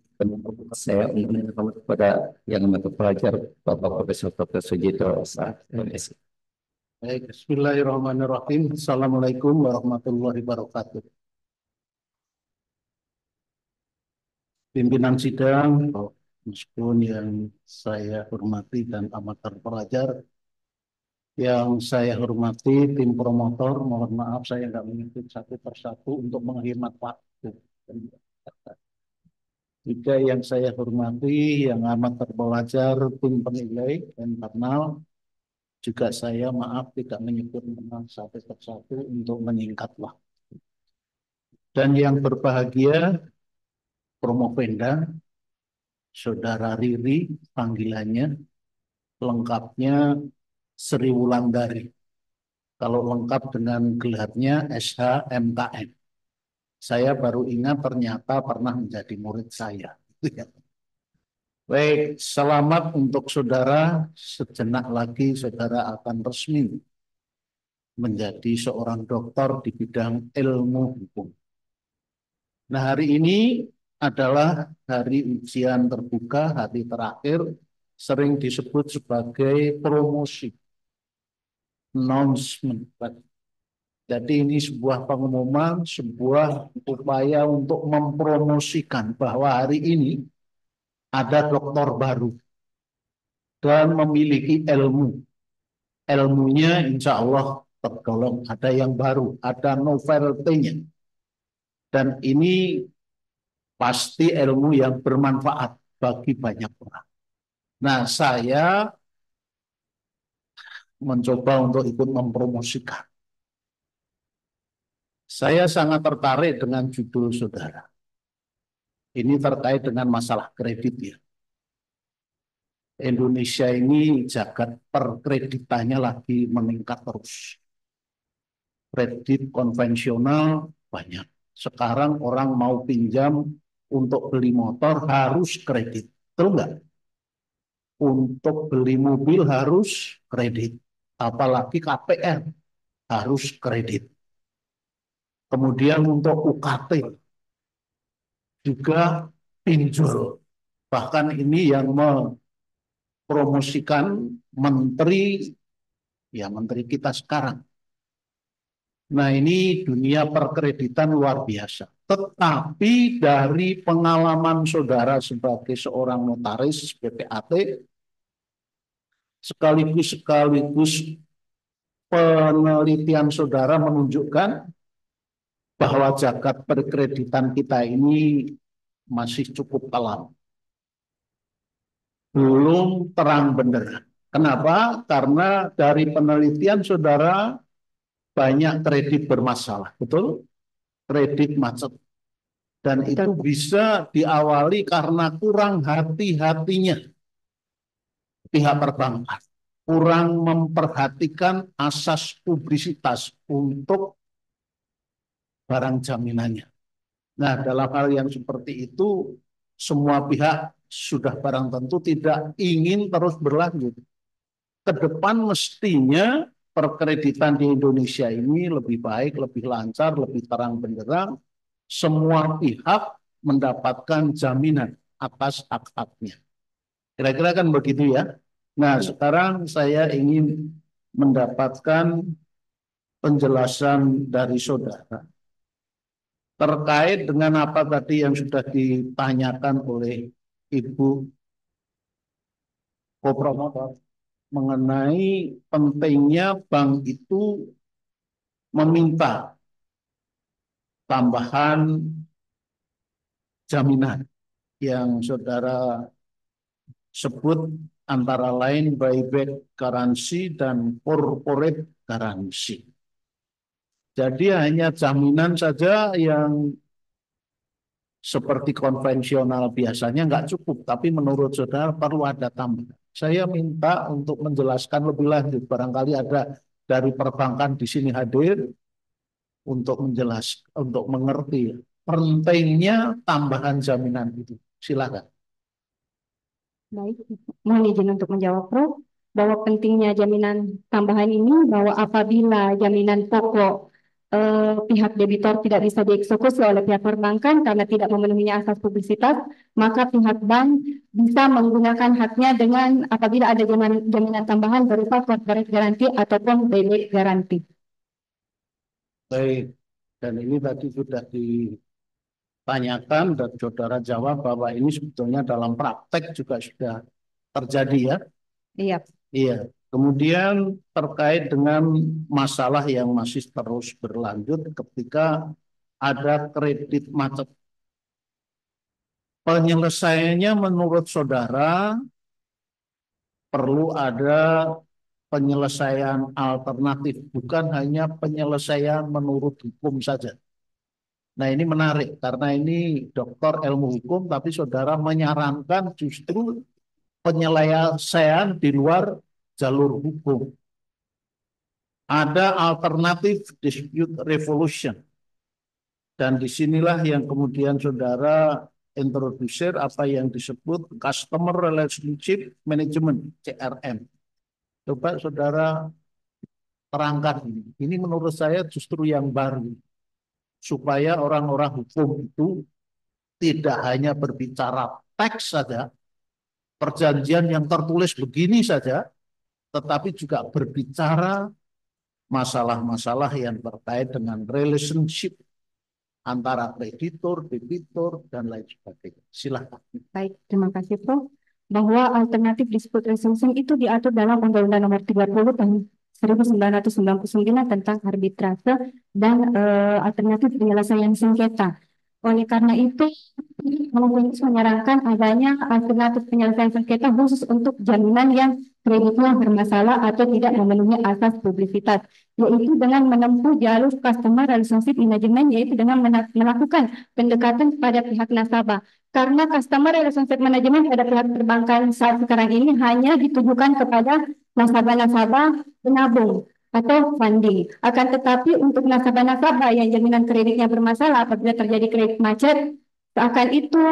saya ingin kepada yang amat pelajar Bapak Profesor Dr. Sujito SH. Baik, Bismillahirrahmanirrahim. Assalamualaikum warahmatullahi wabarakatuh. Pimpinan sidang, meskipun yang saya hormati dan amat terpelajar, yang saya hormati tim promotor, mohon maaf saya nggak mengikuti satu persatu untuk menghemat waktu. Juga yang saya hormati, yang amat terpelajar, tim penilai internal, juga saya maaf tidak menyebut nama satu persatu untuk menyingkat waktu. Dan yang berbahagia, Promovenda, Saudara Riri, panggilannya, lengkapnya Sri Wulandari. Kalau lengkap dengan gelarnya SHMKM. Saya baru ingat ternyata pernah menjadi murid saya. Baik, selamat untuk saudara. Sejenak lagi saudara akan resmi menjadi seorang doktor di bidang ilmu hukum. Nah, hari ini adalah hari ujian terbuka, hari terakhir, sering disebut sebagai promosi, announcement. Jadi ini sebuah pengumuman, sebuah upaya untuk mempromosikan bahwa hari ini ada doktor baru dan memiliki ilmu. Ilmunya insya Allah tergolong ada yang baru, ada novelty-nya. Dan ini pasti ilmu yang bermanfaat bagi banyak orang. Nah, saya mencoba untuk ikut mempromosikan. Saya sangat tertarik dengan judul saudara. Ini terkait dengan masalah kredit ya. Indonesia ini jagat perkreditannya lagi meningkat terus. Kredit konvensional banyak. Sekarang orang mau pinjam untuk beli motor harus kredit. Betul nggak? Untuk beli mobil harus kredit. Apalagi KPR harus kredit. Kemudian untuk UKT juga pinjol. Bahkan ini yang promosikan menteri, ya menteri kita sekarang. Nah, ini dunia perkreditan luar biasa. Tetapi dari pengalaman saudara sebagai seorang notaris PPAT, sekaligus penelitian saudara menunjukkan bahwa zakat perkreditan kita ini masih cukup kelam. Belum terang benderang. Kenapa? Karena dari penelitian saudara banyak kredit bermasalah, betul? Kredit macet. Dan itu bisa diawali karena kurang hati-hatinya pihak perbankan. Kurang memperhatikan asas publisitas untuk barang jaminannya. Nah, dalam hal yang seperti itu, semua pihak sudah barang tentu tidak ingin terus berlanjut. Ke depan mestinya perkreditan di Indonesia ini lebih baik, lebih lancar, lebih terang benderang. Semua pihak mendapatkan jaminan atas hak-haknya. Kira-kira kan begitu ya. Nah, sekarang saya ingin mendapatkan penjelasan dari saudara terkait dengan apa tadi yang sudah ditanyakan oleh Ibu Kopromotor mengenai pentingnya bank itu meminta tambahan jaminan yang saudara sebut antara lain buyback garansi dan corporate garansi. Jadi hanya jaminan saja yang seperti konvensional biasanya nggak cukup, tapi menurut saudara perlu ada tambahan. Saya minta untuk menjelaskan lebih lanjut, barangkali ada dari perbankan di sini hadir untuk menjelaskan, untuk mengerti pentingnya tambahan jaminan itu. Silakan. Baik, mohon izin untuk menjawab, Prof. Bahwa pentingnya jaminan tambahan ini, bahwa apabila jaminan pokok pihak debitor tidak bisa dieksekusi oleh pihak perbankan karena tidak memenuhi asas publisitas, maka pihak bank bisa menggunakan haknya dengan apabila ada jaminan tambahan berupa corporate garanti ataupun buyback garanti. Baik, dan ini tadi sudah ditanyakan dan saudara jawab bahwa ini sebetulnya dalam praktek juga sudah terjadi ya. Iya. Iya. Kemudian terkait dengan masalah yang masih terus berlanjut ketika ada kredit macet. Penyelesaiannya menurut saudara perlu ada penyelesaian alternatif, bukan hanya penyelesaian menurut hukum saja. Nah, ini menarik karena ini doktor ilmu hukum, tapi saudara menyarankan justru penyelesaian di luar jalur hukum. Ada alternatif dispute resolution. Dan disinilah yang kemudian saudara introdusir apa yang disebut Customer Relationship Management, CRM. Coba saudara terangkan ini. Ini menurut saya justru yang baru. Supaya orang-orang hukum itu tidak hanya berbicara teks saja, perjanjian yang tertulis begini saja, tetapi juga berbicara masalah-masalah yang terkait dengan relationship antara kreditor, debitur, dan lain sebagainya. Silakan. Baik, terima kasih Prof. Bahwa alternatif dispute resolution itu diatur dalam Undang-Undang Nomor 30 tahun 1999 tentang arbitrase dan alternatif penyelesaian sengketa. Oleh karena itu, menyarankan adanya alternatif penyelesaian sengketa khusus untuk jaminan yang kreditnya bermasalah atau tidak memenuhi asas publisitas, yaitu dengan menempuh jalur customer relationship management, yaitu dengan melakukan pendekatan kepada pihak nasabah. Karena customer relationship management pada pihak perbankan saat sekarang ini hanya ditujukan kepada nasabah-nasabah penabung atau funding. Akan tetapi untuk nasabah-nasabah yang jaminan kreditnya bermasalah apabila terjadi kredit macet, akan itu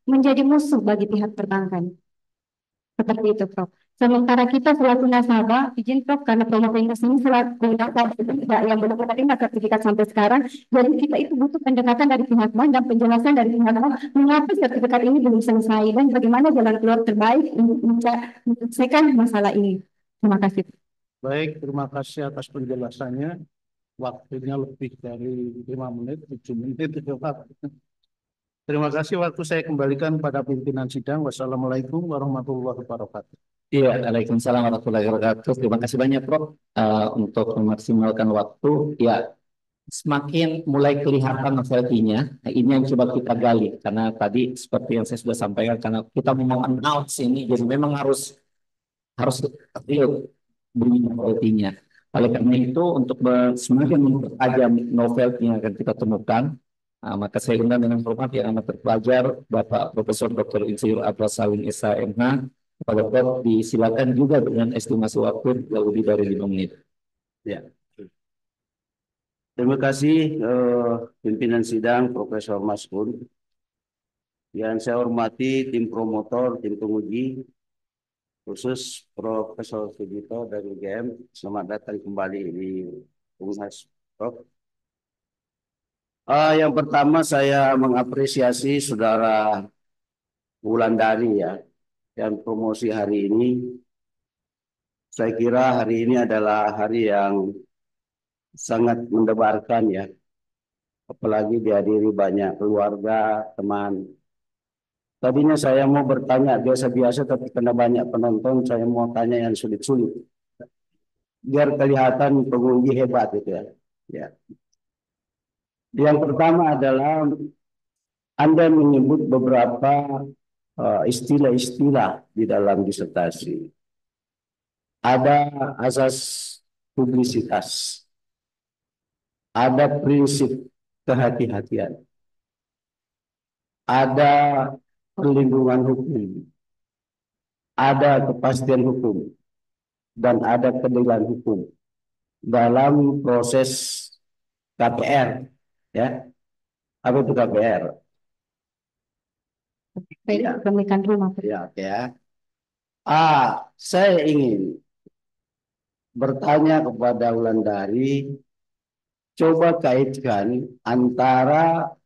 menjadi musuh bagi pihak perbankan. Seperti itu, Prof. Sementara kita selaku nasabah, izin Prof, karena promo Pringles ini selaku nasabah tidak yang belum menerima sertifikat sampai sekarang, jadi kita itu butuh pendekatan dari pihak bank dan penjelasan dari pihak bank mengapa sertifikat ini belum selesai dan bagaimana jalan keluar terbaik untuk menyelesaikan masalah ini. Terima kasih. Baik, terima kasih atas penjelasannya. Waktunya lebih dari 5 menit, 7 menit. Terima kasih. Waktu saya kembalikan pada pimpinan sidang. Wassalamualaikum warahmatullahi wabarakatuh. Iya, Waalaikumsalam warahmatullahi wabarakatuh. Terima kasih banyak, Prof, untuk memaksimalkan waktu. Ya, semakin mulai kelihatan novelty-nya. Nah, ini yang coba kita gali. Karena tadi seperti yang saya sudah sampaikan, karena kita mau announce ini, jadi memang harus real beri novelty-nya. Oleh karena itu, untuk semakin mempertajam novelty yang akan kita temukan, maka saya undang dengan hormat yang amat terpelajar, Bapak Profesor Dr. Insinyur Abdul Salim SHMH. Kepada Prof, disilakan juga dengan estimasi waktu lebih dari 5 menit. Ya. Terima kasih pimpinan sidang Profesor Maskun. Yang saya hormati tim promotor, tim penguji, khusus Profesor Sugito dari UGM. Selamat datang kembali di Unhas, Prof. Yang pertama saya mengapresiasi Saudara Wulandari ya, dan promosi hari ini. Saya kira hari ini adalah hari yang sangat mendebarkan ya, apalagi dihadiri banyak keluarga, teman. Tadinya saya mau bertanya biasa-biasa, tapi karena banyak penonton, saya mau tanya yang sulit-sulit. Biar kelihatan penguji hebat gitu ya. Ya. Yang pertama adalah Anda menyebut beberapa istilah-istilah di dalam disertasi. Ada asas publisitas, ada prinsip kehati-hatian, ada perlindungan hukum, ada kepastian hukum, dan ada keadilan hukum dalam proses KPR. Ya, apa itu KPR? Pemilikan rumah. Ya. Saya ingin bertanya kepada Wulandari, coba kaitkan antara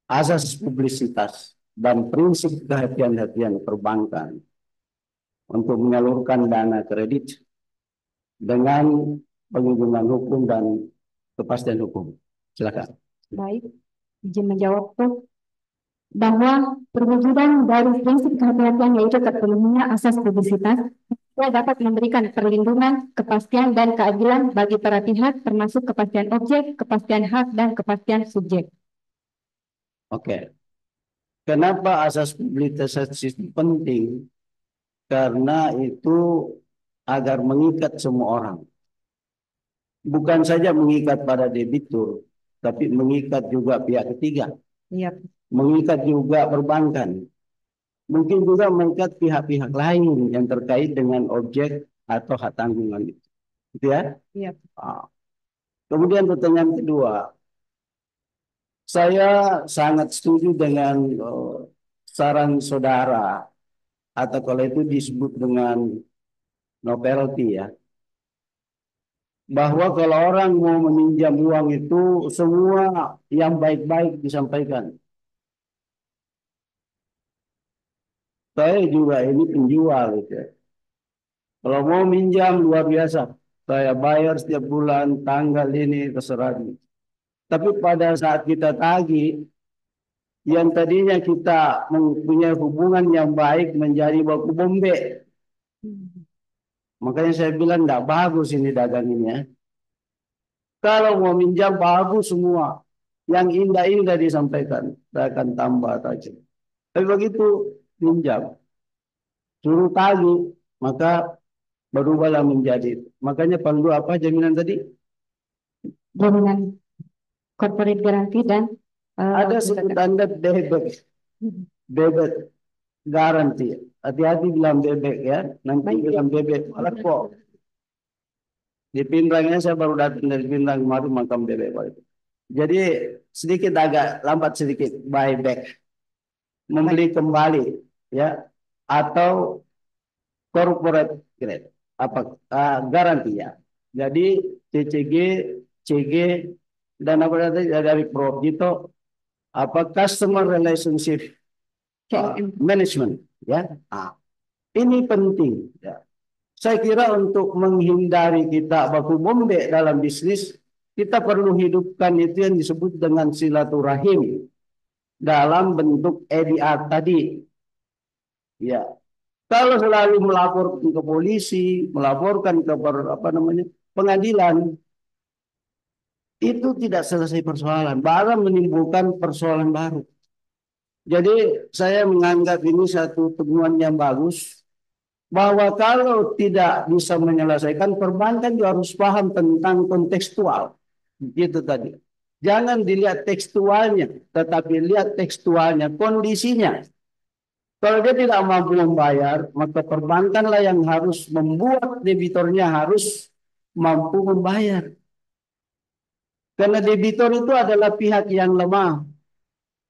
asas publisitas dan prinsip kehati-hatian perbankan untuk menyalurkan dana kredit dengan perlindungan hukum dan kepastian hukum. Silakan. Baik, izin menjawab Prof, bahwa perwujudan dari prinsip kehati-hatian yaitu terpenuhinya asas publisitas dapat memberikan perlindungan, kepastian, dan keadilan bagi para pihak, termasuk kepastian objek, kepastian hak, dan kepastian subjek. Oke. Kenapa asas publisitas itu penting? Karena itu agar mengikat semua orang. Bukan saja mengikat pada debitur, tapi mengikat juga pihak ketiga. Iya. Mengikat juga perbankan. Mungkin juga mengikat pihak-pihak lain yang terkait dengan objek atau hak tanggungan itu. Gitu ya? Iya. Kemudian pertanyaan kedua. Saya sangat setuju dengan saran saudara, atau kalau itu disebut dengan novelty ya, bahwa kalau orang mau meminjam uang itu semua yang baik-baik disampaikan. Saya juga ini penjual gitu ya. Kalau mau minjam luar biasa, saya bayar setiap bulan tanggal ini terserah. Tapi pada saat kita tagih, yang tadinya kita mempunyai hubungan yang baik menjadi baku bombe. Makanya saya bilang tidak bagus ini dagang ini ya. Kalau mau minjam bagus semua. Yang indah-indah disampaikan. Saya akan tambah saja. Tapi begitu minjam, suruh tagih, maka berubahlah menjadi. Makanya perlu apa jaminan tadi? Jaminan corporate guarantee dan ada standar debit garanti. Hati-hati bilang bebek ya. Nanti bilang bebek malah kok. Di Pindrangnya saya baru datang dari Pindrang kemarin makam bebek. Jadi sedikit agak lambat sedikit buyback. Membeli kembali ya, atau corporate credit, garansi ya. Jadi CCG, CG dan apa tadi dari Prof Gito, customer relationship management ya. Ini penting ya. Saya kira untuk menghindari kita baku bombe dalam bisnis, kita perlu hidupkan itu yang disebut dengan silaturahim dalam bentuk EDR tadi. Ya, kalau selalu melaporkan ke polisi, melaporkan ke pengadilan, itu tidak selesai persoalan, bahkan menimbulkan persoalan baru. Jadi saya menganggap ini satu temuan yang bagus, bahwa kalau tidak bisa menyelesaikan, perbankan juga harus paham tentang kontekstual. Gitu tadi. Jangan dilihat tekstualnya, tetapi lihat tekstualnya, kondisinya. Kalau dia tidak mampu membayar, maka perbankanlah yang harus membuat debitornya harus mampu membayar. Karena debitor itu adalah pihak yang lemah.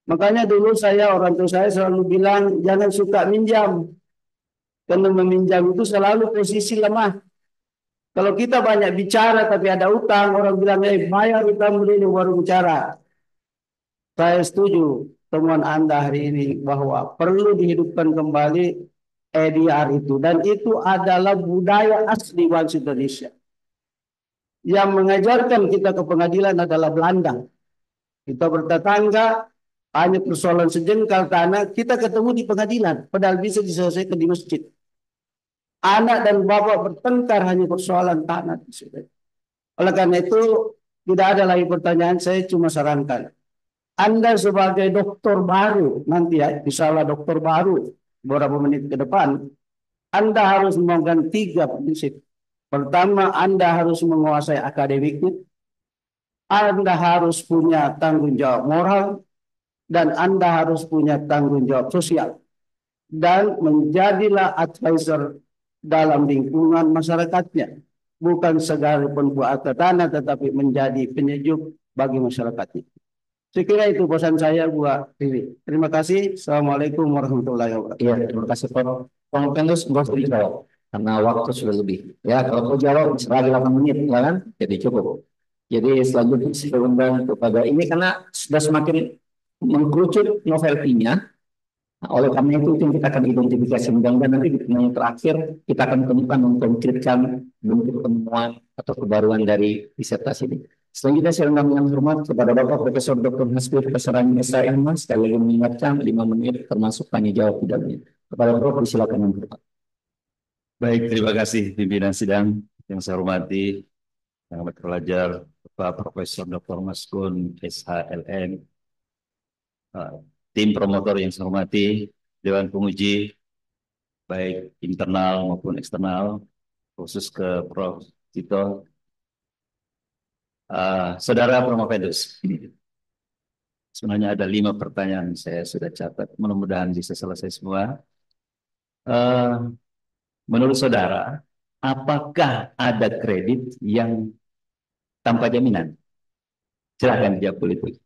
Makanya dulu orang tua saya selalu bilang, jangan suka minjam. Karena meminjam itu selalu posisi lemah. Kalau kita banyak bicara tapi ada utang, orang bilang, bayar utang dulu baru bicara. Saya setuju temuan Anda hari ini bahwa perlu dihidupkan kembali EDR itu. Dan itu adalah budaya asli bangsa Indonesia. Yang mengajarkan kita ke pengadilan adalah Belanda. Kita bertetangga, hanya persoalan sejengkal tanah, kita ketemu di pengadilan. Padahal bisa diselesaikan di masjid. Anak dan bapak bertengkar hanya persoalan tanah. Oleh karena itu, tidak ada lagi pertanyaan, saya cuma sarankan. Anda sebagai dokter baru, nanti ya, misalnya dokter baru, beberapa menit ke depan, Anda harus memegang 3 prinsip. Pertama, Anda harus menguasai akademiknya, Anda harus punya tanggung jawab moral, dan Anda harus punya tanggung jawab sosial. Dan menjadilah advisor dalam lingkungan masyarakatnya. Bukan sekedar pembuat tanah, tetapi menjadi penyejuk bagi masyarakatnya. Saya kira itu pesan saya buat Riri. Terima kasih. Assalamualaikum warahmatullahi wabarakatuh. Iya, terima kasih Prof. Prof. Pendus, nggak usah dijawab karena waktu sudah lebih. Ya, kalau mau jawab lagi 8 menit, ya kan? Jadi cukup. Jadi selanjutnya saya undang kepada ini karena sudah semakin mengkerucut novelty-nya. Nah, oleh karena itu kita akan identifikasi mudah-mudahan nanti di pertanyaan terakhir kita akan temukan mengkonkretkan bentuk temuan atau kebaruan dari disertasi ini. Selanjutnya saya undang dengan hormat kepada Bapak Profesor Dr. Hasbi Pesaran SAM, sekali lagi mengingatkan 5 menit termasuk tanya jawab tidaknya. Kepada Prof silakan yang hormat. Baik, terima kasih pimpinan sidang yang saya hormati, yang amat pelajar Bapak Profesor Dr. Maskun SHLM, tim promotor yang saya hormati, Dewan Penguji, baik internal maupun eksternal, khusus ke Prof. Tito, Saudara Promovendus. Sebenarnya ada 5 pertanyaan saya sudah catat, mudah-mudahan bisa selesai semua. Menurut saudara, apakah ada kredit yang tanpa jaminan? Silakan dijawab politik.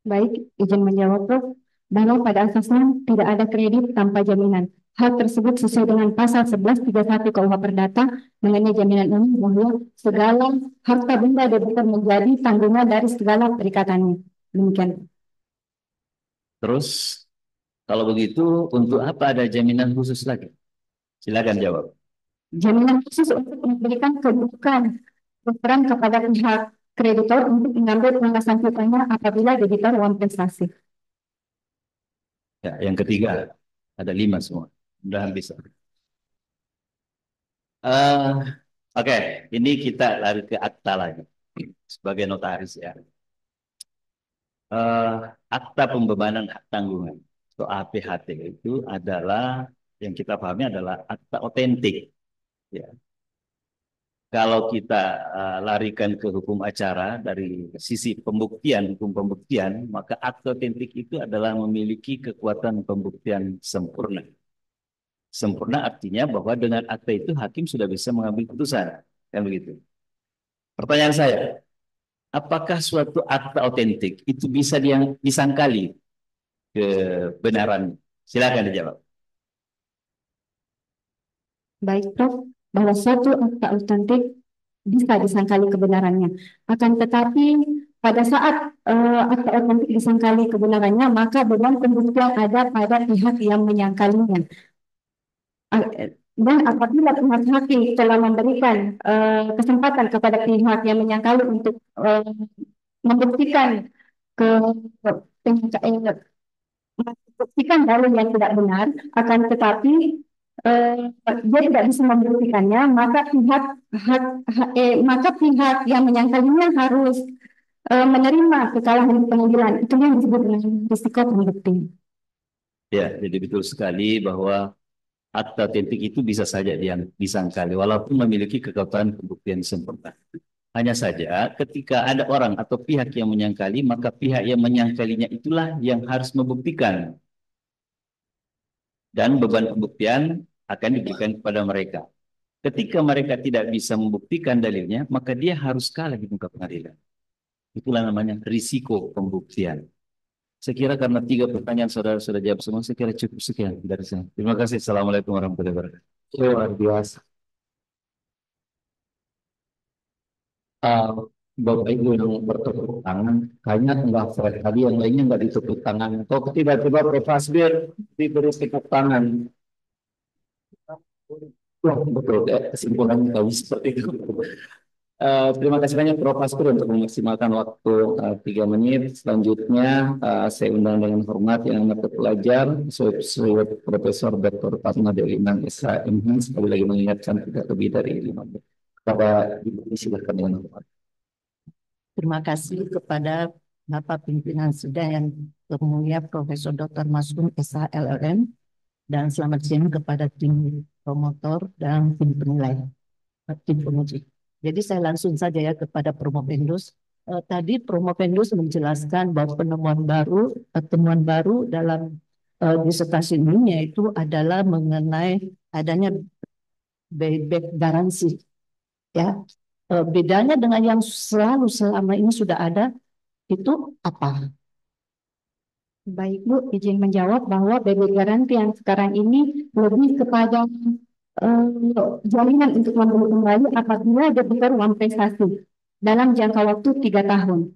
Baik, izin menjawab, Prof. Bahwa pada asasnya tidak ada kredit tanpa jaminan. Hal tersebut sesuai dengan pasal 1131 KUH Perdata mengenai jaminan umum bahwa segala harta benda debitur menjadi tanggungan dari segala perikatannya. Demikian. Terus, kalau begitu, untuk apa ada jaminan khusus lagi? Silakan jawab. Jaminan khusus untuk memberikan kedudukan berperan kepada pihak kreditor untuk mengambil pengawasan hutangnya apabila debitor uang prestasi. Ya, yang ketiga, ada 5 semua. Mudah-mudahan bisa. Oke, ini kita lari ke akta lagi sebagai notaris ya. Akta pembebanan hak tanggungan atau APHT itu adalah yang kita pahami adalah akta otentik. Ya. Kalau kita larikan ke hukum acara dari sisi pembuktian, hukum pembuktian, maka akta otentik itu adalah memiliki kekuatan pembuktian sempurna. Sempurna artinya bahwa dengan akta itu hakim sudah bisa mengambil putusan, kan begitu. Pertanyaan saya, apakah suatu akta otentik itu bisa disangkali kebenaran? Silakan dijawab. Baik, Prof, bahwa suatu akta otentik bisa disangkali kebenarannya. Akan tetapi pada saat akta otentik disangkali kebenarannya, maka beban pembuktian ada pada pihak yang menyangkalinya. Dan apabila pihak hakim telah memberikan kesempatan kepada pihak yang menyangkali untuk membuktikan ke membuktikan dalil yang tidak benar, akan tetapi dia tidak bisa membuktikannya, maka pihak yang menyangkalinya harus menerima kekalahan di pengadilan. Itu yang disebut dengan risiko pembuktian. Ya, jadi betul sekali bahwa akta otentik itu bisa saja disangkali walaupun memiliki kekuatan pembuktian sempurna. Hanya saja ketika ada orang atau pihak yang menyangkali, maka pihak yang menyangkalinya itulah yang harus membuktikan. Dan beban pembuktian akan diberikan kepada mereka. Ketika mereka tidak bisa membuktikan dalilnya, maka dia harus kalah di muka pengadilan. Itulah namanya risiko pembuktian. Saya kira karena 3 pertanyaan saudara sudah jawab semua, saya kira cukup sekian dari saya. Terima kasih. Assalamualaikum warahmatullahi wabarakatuh. Luar biasa. Bapak Ibu yang bertepuk tangan, kayaknya enggak Fred tadi, yang lainnya enggak ditepuk tangan. Kok tiba-tiba Prof. Hasbir diberi tepuk tangan? Wah, betul, kesimpulannya tahu seperti itu. Terima kasih banyak Prof. Hasbir untuk memaksimalkan waktu 3 menit. Selanjutnya saya undang dengan hormat yang amat pelajar, Profesor Dr. Fatma Deliman SHMH, sekali lagi mengingatkan tidak lebih dari 5 menit. Kepada Ibu, silakan dengan hormat. Terima kasih kepada Bapak Pimpinan Sidang yang termulia Profesor Dr. Masum SH LLM, dan selamat siang kepada tim promotor dan tim penilai, tim penguji. Jadi saya langsung saja ya kepada Promopendus. Tadi Promopendus menjelaskan bahwa temuan baru dalam disertasi ini yaitu adalah mengenai adanya buyback garansi. Ya, bedanya dengan yang selalu selama ini sudah ada itu apa? Baik Bu, izin menjawab bahwa buyback garanti yang sekarang ini lebih kepada jaminan untuk membeli kembali apabila debitur uang prestasi dalam jangka waktu 3 tahun.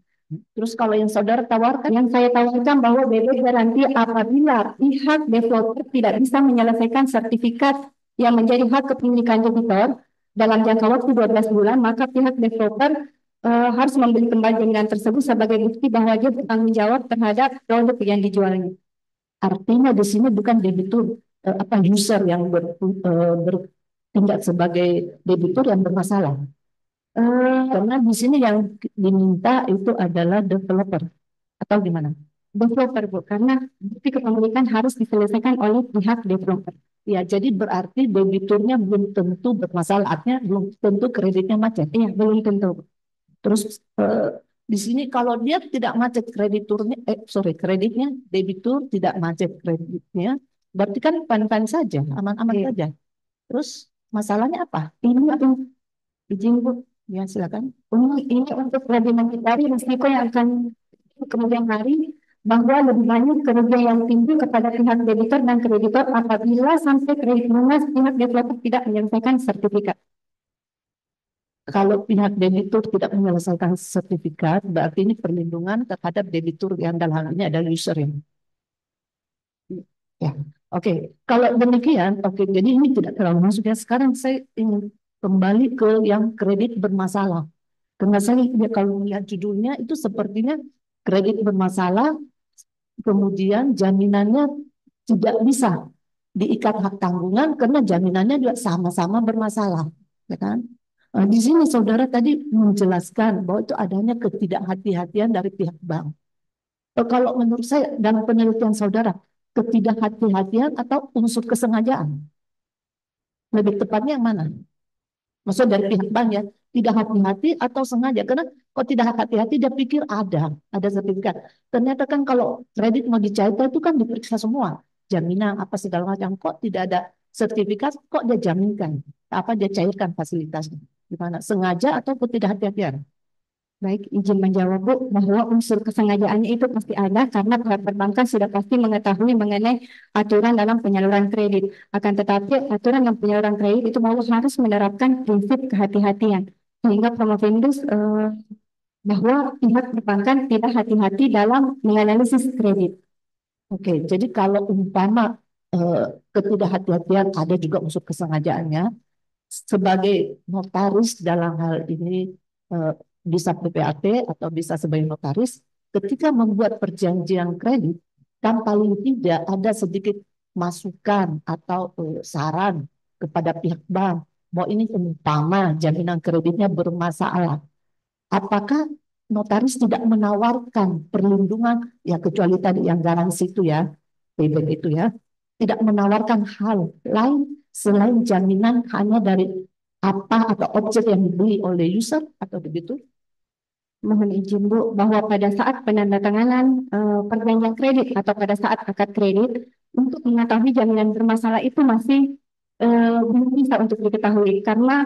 Terus kalau yang saudara tawarkan, yang saya tawarkan bahwa buyback garanti apabila pihak developer tidak bisa menyelesaikan sertifikat yang menjadi hak kepemilikan debitur dalam jangka waktu 12 bulan, maka pihak developer harus membeli kembali jaminan tersebut sebagai bukti bahwa dia bertanggung jawab terhadap produk yang dijualnya. Artinya di sini bukan debitur user yang bertindak sebagai debitur yang bermasalah. Karena di sini yang diminta itu adalah developer atau gimana? Developer Bu, karena bukti kepemilikan harus diselesaikan oleh pihak developer. Ya, jadi berarti debiturnya belum tentu bermasalah, artinya belum tentu kreditnya macet. Iya, belum tentu. Terus di sini kalau dia tidak macet kreditnya, debitur tidak macet kreditnya, berarti kan pan-pan saja, aman-aman saja. Terus masalahnya apa? Ini izin Bu, ya silakan. Ini untuk lebih menghindari risiko yang akan kemudian hari bahwa lebih banyak kerugian yang tinggi kepada pihak debitur dan kreditor apabila sampai kredit lunas pihak developer tidak menyelesaikan sertifikat. Kalau pihak debitur tidak menyelesaikan sertifikat, berarti ini perlindungan terhadap debitur yang dalam hal ini adalah user ini. Ya, oke. Kalau demikian, jadi ini tidak terlalu masuk ya. Sekarang saya ingin kembali ke yang kredit bermasalah. Karena saya kalau melihat judulnya itu sepertinya kredit bermasalah, kemudian jaminannya tidak bisa diikat hak tanggungan karena jaminannya juga sama-sama bermasalah, ya kan? Di sini saudara tadi menjelaskan bahwa itu adanya ketidakhati-hatian dari pihak bank. Kalau menurut saya dalam penelitian saudara, ketidakhati-hatian atau unsur kesengajaan? Lebih tepatnya yang mana? Maksud dari pihak bank ya, tidak hati-hati atau sengaja. Karena kalau tidak hati-hati dia pikir ada sertifikat. Ternyata kan kalau kredit mau dicairkan itu kan diperiksa semua. Jaminan apa segala macam. Kok tidak ada sertifikat, kok dia jaminkan? Apa dia cairkan fasilitasnya? Gimana? Sengaja atau ketidakhati-hatian? Baik, izin menjawab Bu, bahwa unsur kesengajaannya itu pasti ada karena pihak perbankan sudah pasti mengetahui mengenai aturan dalam penyaluran kredit. Akan tetapi aturan dalam penyaluran kredit itu harus menerapkan prinsip kehati-hatian. Sehingga Promovendus bahwa pihak perbankan tidak hati-hati dalam menganalisis kredit. Oke, jadi kalau umpama ketidakhati-hatian ada juga unsur kesengajaannya, sebagai notaris dalam hal ini bisa PPAT atau bisa sebagai notaris, ketika membuat perjanjian kredit, kan paling tidak ada sedikit masukan atau saran kepada pihak bank, bahwa ini umpama jaminan kreditnya bermasalah. Apakah notaris tidak menawarkan perlindungan, ya kecuali tadi yang garansi itu ya, payback itu ya, tidak menawarkan hal lain selain jaminan hanya dari apa atau objek yang dibeli oleh user atau begitu? Mohon izin Bu, bahwa pada saat penandatanganan perjanjian kredit atau pada saat akad kredit, untuk mengetahui jaminan bermasalah itu masih belum bisa untuk diketahui karena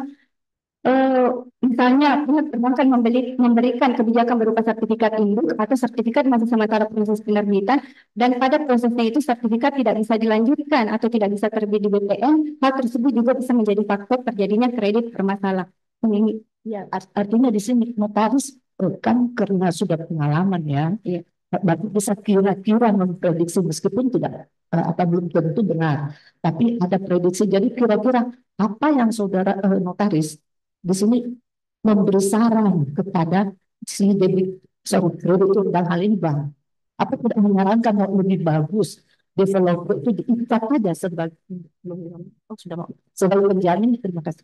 misalnya pihak perbankan memberikan kebijakan berupa sertifikat induk atau sertifikat masih sementara proses penerbitan, dan pada prosesnya itu sertifikat tidak bisa dilanjutkan atau tidak bisa terbit di BPN, hal tersebut juga bisa menjadi faktor terjadinya kredit bermasalah. Ya, artinya di sini notaris kan karena sudah pengalaman ya, Iya. berarti bisa kira-kira memprediksi meskipun tidak atau belum tentu benar, tapi ada prediksi. Jadi kira-kira apa yang saudara notaris di sini memberi saran kepada si kreditur dalam hal ini bank, apa tidak menyarankan yang lebih bagus developer itu diikat saja sebagai sebagai penjamin? Terima kasih.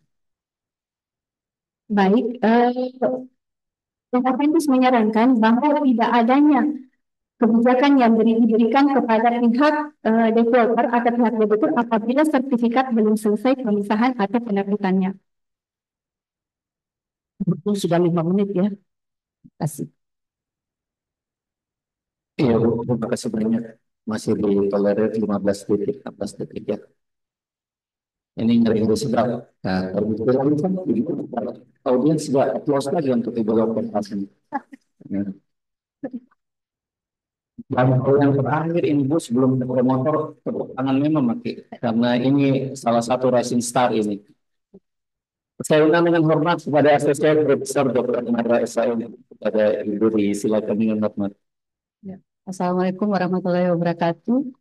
Baik, Promovendus menyarankan bahwa tidak adanya kebijakan yang diberikan kepada pihak developer atau pihak debitur apabila sertifikat belum selesai pemisahan atau penerbitannya. Betul, sudah 5 menit ya. Terima kasih. Iya Bu, terima kasih banyak. Masih ditolerir 15 detik, 16 detik ya. Ini ngeri-ngeri seberapa. Nah, terbuka lagi kan begitu. Audiens juga close lagi untuk developer asli. Dan yang terakhir ini Bu, sebelum ke promotor, tepuk tangan memang memakai. Karena ini salah satu rising star ini. Saya undang dengan hormat kepada Asosiat Profesor Dr. Nara SAM, kepada Ibu disilakan dengan hormat. Ya. Assalamualaikum warahmatullahi wabarakatuh.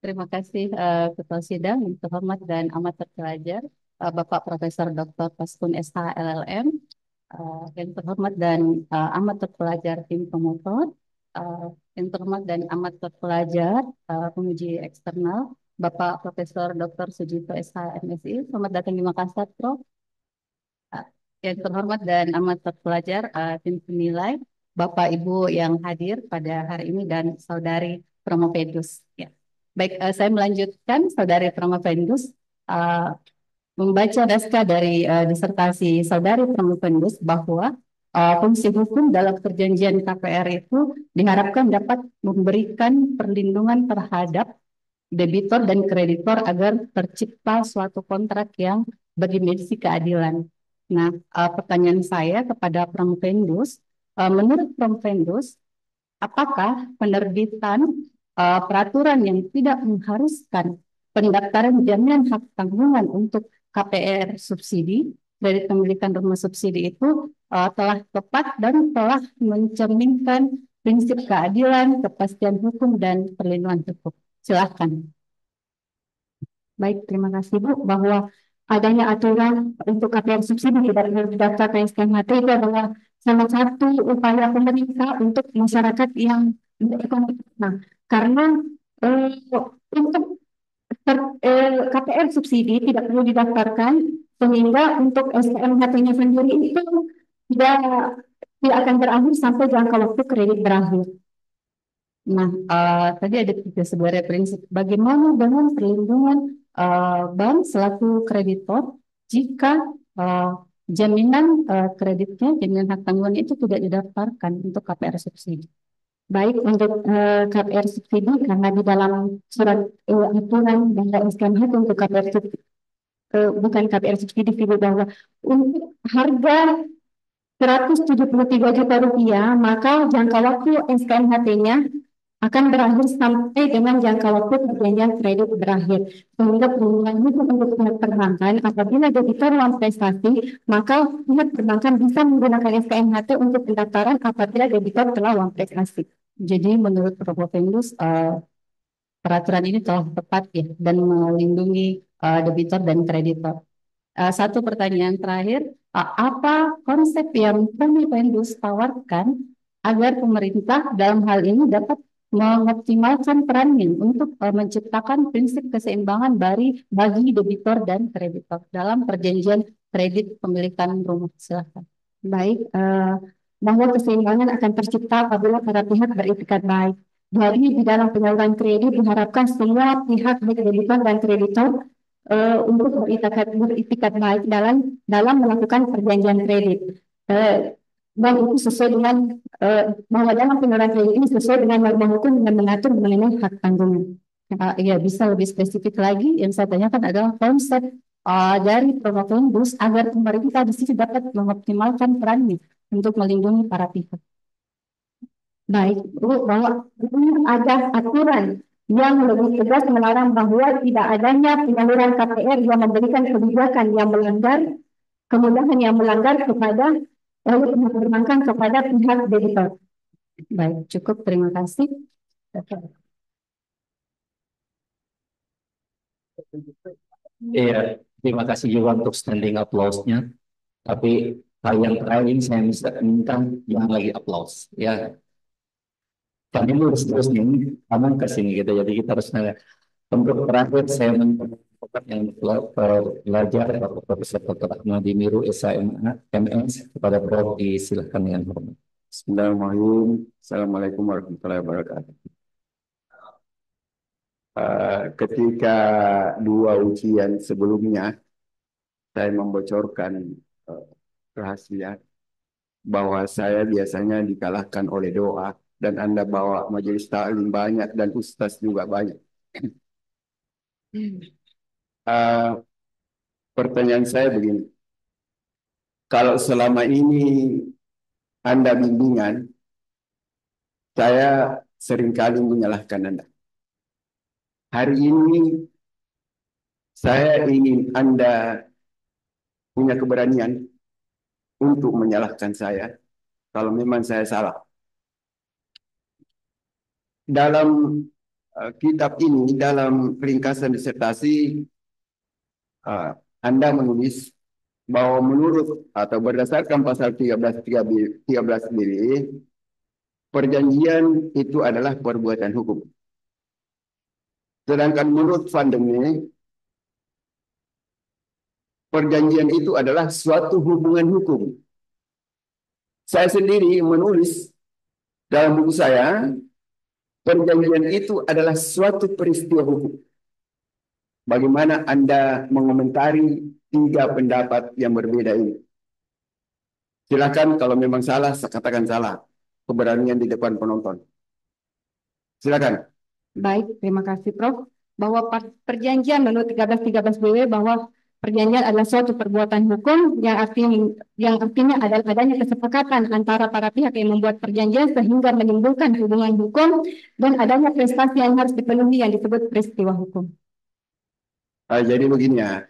Terima kasih Ketua Sidang yang terhormat dan amat terpelajar Bapak Profesor Dr. Paskun SH LLM, yang terhormat dan amat terpelajar tim promotor, yang terhormat dan amat terpelajar penguji eksternal Bapak Profesor Dr. Sujito SH MSI. Selamat datang di Makassar, Prof. Yang terhormat dan amat terpelajar tim penilai, Bapak Ibu yang hadir pada hari ini, dan Saudari Promovendus. Ya. Baik, saya melanjutkan Saudari Promovendus membaca naskah dari disertasi Saudari Promovendus bahwa fungsi hukum dalam perjanjian KPR itu diharapkan dapat memberikan perlindungan terhadap debitur dan kreditor agar tercipta suatu kontrak yang berdimensi keadilan. Nah, pertanyaan saya kepada Promovendus, menurut Promovendus, apakah penerbitan peraturan yang tidak mengharuskan pendaftaran jaminan hak tanggungan untuk KPR subsidi dari pemilikan rumah subsidi itu telah tepat dan telah mencerminkan prinsip keadilan, kepastian hukum, dan perlindungan hukum? Silahkan. Baik, terima kasih Bu, bahwa adanya aturan untuk KPR subsidi tidak berdasarkan SKMHT itu adalah salah satu upaya pemerintah untuk masyarakat yang berekonomi. Nah, karena untuk KPR subsidi tidak perlu didaftarkan, sehingga untuk SKMHT-nya sendiri itu tidak akan berakhir sampai jangka waktu kredit berakhir. Nah, tadi ada sebenarnya prinsip bagaimana dengan perlindungan bank selaku kreditor jika jaminan kreditnya, jaminan hak tanggungan itu tidak didaftarkan untuk KPR subsidi. Baik, untuk KPR subsidi, karena di dalam surat aturan dan SKMH untuk KPR subsidi bukan KPR subsidi itu, bahwa untuk harga 173 juta rupiah, maka jangka waktu SKNHT-nya akan berakhir sampai dengan jangka waktu perjanjian kredit berakhir. Sehingga perlindungan hukum untuk pihak perbankan, apabila debitur uang prestasi, maka pihak perbankan bisa menggunakan SKNHT untuk pendaftaran apabila debitur telah uang prestasi. Jadi menurut Prof. Vendus, peraturan ini telah tepat ya dan melindungi debitur dan kreditor. Satu pertanyaan terakhir, apa konsep yang Prof. Vendus tawarkan agar pemerintah dalam hal ini dapat mengoptimalkan perannya untuk menciptakan prinsip keseimbangan bagi debitur dan kreditor dalam perjanjian kredit pemilikan rumah? Silakan. Baik, bahwa keseimbangan akan tercipta apabila para pihak beritikat baik. Jadi di dalam penyaluran kredit diharapkan semua pihak baik debitur dan kreditor untuk beritikat baik dalam melakukan perjanjian kredit. Dan itu sesuai dengan bahwa dalam penyaluran kredit ini sesuai dengan norma hukum dan mengatur mengenai hak tanggungan. Ya, bisa lebih spesifik lagi yang saya tanyakan adalah konsep dari Prof. Vendus agar pemerintah di sini dapat mengoptimalkan perannya untuk melindungi para pihak. Baik, bahwa ada aturan yang lebih tegas melarang bahwa tidak adanya penyaluran KPR yang memberikan kebijakan yang melanggar, kemudahan yang melanggar kepada lalu perbankan kepada pihak debitur. Baik, cukup, terima kasih. Iya, terima kasih juga untuk standing applause-nya. Tapi hal yang terakhir ini saya minta jangan lagi applause. Ya, kami lurus terus nih, aman ke sini gitu. Jadi kita harus untuk terakhir saya mengucapkan yang belajar Bapak Profesor Dr. Ahmadi Miru SHMA MS kepada Prof. Silakan dengan hormat. Bismillahirrahmanirrahim. Assalamualaikum warahmatullahi wabarakatuh. Ketika dua ujian sebelumnya saya membocorkan rahasia bahwa saya biasanya dikalahkan oleh doa dan Anda bawa majelis taklim banyak dan ustaz juga banyak. Pertanyaan saya begini, kalau selama ini Anda bimbingan, saya seringkali menyalahkan Anda. Hari ini saya ingin Anda punya keberanian untuk menyalahkan saya kalau memang saya salah. Dalam kitab ini, dalam ringkasan disertasi, Anda menulis bahwa menurut atau berdasarkan pasal 13b, perjanjian itu adalah perbuatan hukum. Sedangkan menurut Van de Mee, perjanjian itu adalah suatu hubungan hukum. Saya sendiri menulis dalam buku saya, perjanjian itu adalah suatu peristiwa hukum. Bagaimana Anda mengomentari tiga pendapat yang berbeda ini? Silakan, kalau memang salah, saya katakan salah. Keberanian di depan penonton. Silakan. Baik, terima kasih Prof. Bahwa perjanjian menurut 1313 BW bahwa perjanjian adalah suatu perbuatan hukum yang artinya adalah adanya kesepakatan antara para pihak yang membuat perjanjian sehingga menimbulkan hubungan hukum dan adanya prestasi yang harus dipenuhi yang disebut peristiwa hukum. Jadi begini ya,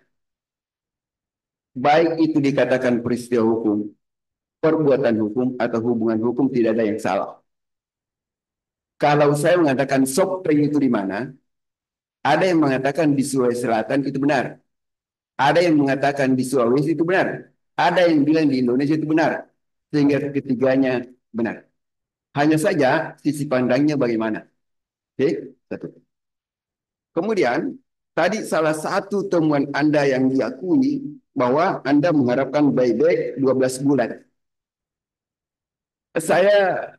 baik itu dikatakan peristiwa hukum, perbuatan hukum, atau hubungan hukum, tidak ada yang salah. Kalau saya mengatakan Sopeng itu di mana, ada yang mengatakan di Sulawesi Selatan itu benar. Ada yang mengatakan di Sulawesi itu benar. Ada yang bilang di Indonesia itu benar. Sehingga ketiganya benar. Hanya saja sisi pandangnya bagaimana. Oke, satu. Kemudian, tadi salah satu temuan Anda yang diakui bahwa Anda mengharapkan buyback 12 bulan. Saya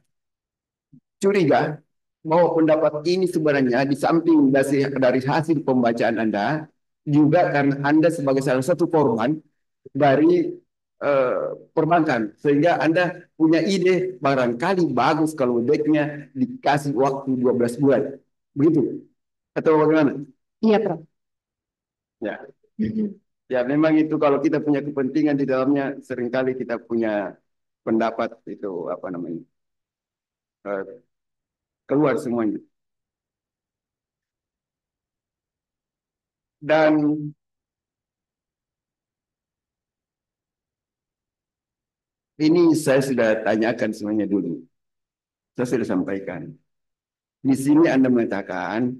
curiga bahwa pendapat ini sebenarnya di samping dari hasil pembacaan Anda, juga karena Anda sebagai salah satu korban dari perbankan. Sehingga Anda punya ide barangkali bagus kalau backnya dikasih waktu 12 bulan. Begitu? Atau bagaimana? Iya, Prof. Ya. Ya memang itu kalau kita punya kepentingan di dalamnya seringkali kita punya pendapat itu apa namanya eh, keluar semuanya. Dan ini saya sudah tanyakan semuanya dulu. Saya sudah sampaikan. Di sini Anda mengatakan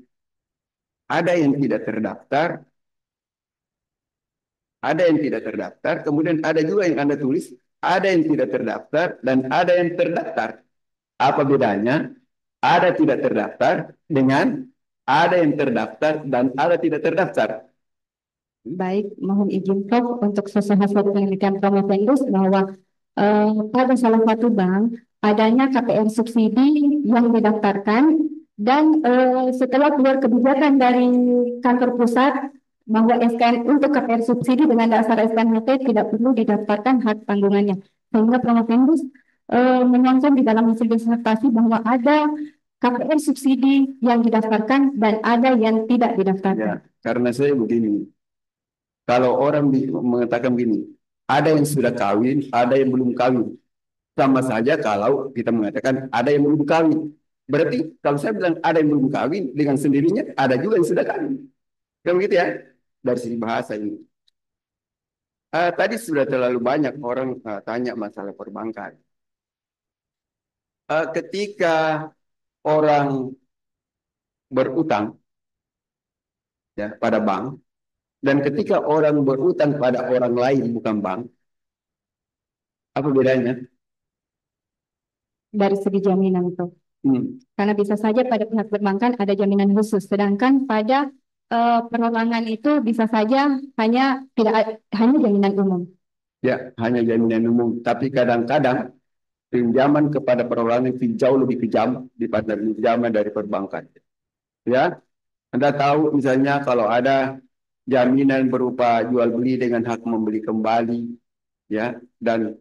ada yang tidak terdaftar, ada yang tidak terdaftar, kemudian ada juga yang Anda tulis ada yang tidak terdaftar dan ada yang terdaftar. Apa bedanya? Ada tidak terdaftar dengan ada yang terdaftar dan ada tidak terdaftar. Baik, mohon izin Prof untuk sesuai hasil penelitian Promovendus bahwa pada salah satu bank adanya KPR subsidi yang didaftarkan dan setelah keluar kebijakan dari kantor pusat bahwa SKN untuk KPR subsidi dengan dasar SKNHT tidak perlu didaftarkan hak tanggungannya. Sehingga Promovendus menyoroti di dalam hasil disertasi bahwa ada KPR subsidi yang didaftarkan dan ada yang tidak didaftarkan. Ya, karena saya begini, kalau orang mengatakan begini, ada yang sudah kawin, ada yang belum kawin. Sama saja kalau kita mengatakan ada yang belum kawin. Berarti kalau saya bilang ada yang belum kawin, dengan sendirinya ada juga yang sudah kawin. Kan begitu ya? Dari segi bahasa ini. Tadi sudah terlalu banyak orang tanya masalah perbankan. Ketika orang berutang ya pada bank, dan ketika orang berutang pada orang lain bukan bank, apa bedanya? Dari segi jaminan itu. Karena bisa saja pada pihak perbankan ada jaminan khusus, sedangkan pada perorangan itu bisa saja hanya jaminan umum. Ya, hanya jaminan umum. Tapi kadang-kadang pinjaman kepada perorangan itu jauh lebih kejam daripada pinjaman dari perbankan. Ya, Anda tahu misalnya kalau ada jaminan berupa jual beli dengan hak membeli kembali, ya, dan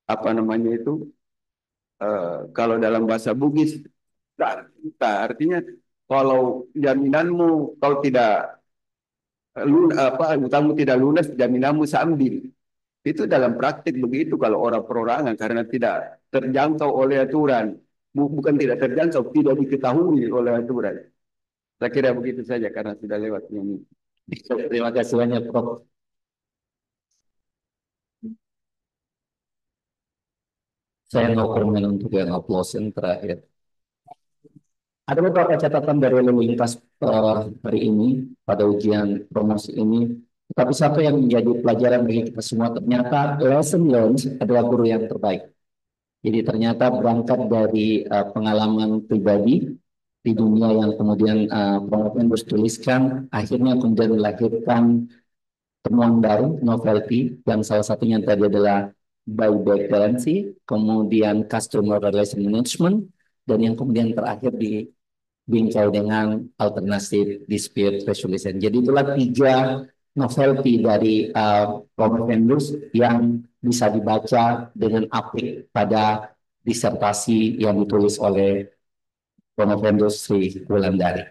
apa namanya itu, kalau dalam bahasa Bugis, artinya kalau jaminanmu kau tidak utangmu tidak lunas, jaminanmu saya ambil. Itu dalam praktik begitu kalau orang perorangan karena tidak terjangkau oleh aturan. Bukan tidak terjangkau, tidak diketahui oleh aturan. Saya kira begitu saja karena sudah lewat ini. Terima kasih banyak, Prof. Saya no komen untuk yang aplaus yang terakhir. Ada beberapa catatan dari lalu lintas hari ini pada ujian promosi ini. Tapi satu yang menjadi pelajaran bagi kita semua, ternyata lesson learned adalah guru yang terbaik. Jadi ternyata berangkat dari pengalaman pribadi di dunia yang kemudian Prof. Endus tuliskan, akhirnya kemudian melahirkan temuan baru, novelty, yang salah satunya tadi adalah buyback guarantee, kemudian customer relation management, dan yang kemudian terakhir di bingkai dengan alternative dispute resolution. Jadi itulah 3 novelty dari Prof. Endus yang bisa dibaca dengan apik pada disertasi yang ditulis oleh Prof. Endus Sri Wulandari.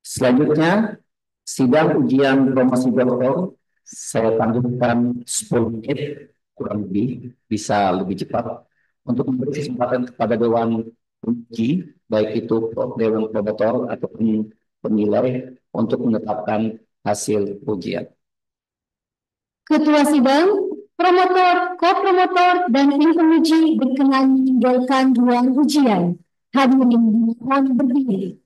Selanjutnya, sidang ujian promosi doktor saya tangguhkan 10 menit kurang lebih, bisa lebih cepat untuk memberi kesempatan kepada Dewan Uji, baik itu Dewan Promotor ataupun penilai untuk menetapkan hasil ujian. Ketua sidang, promotor, ko-promotor, dan tim penguji berkenan meninggalkan ruang ujian. Hadirin mohon berdiri.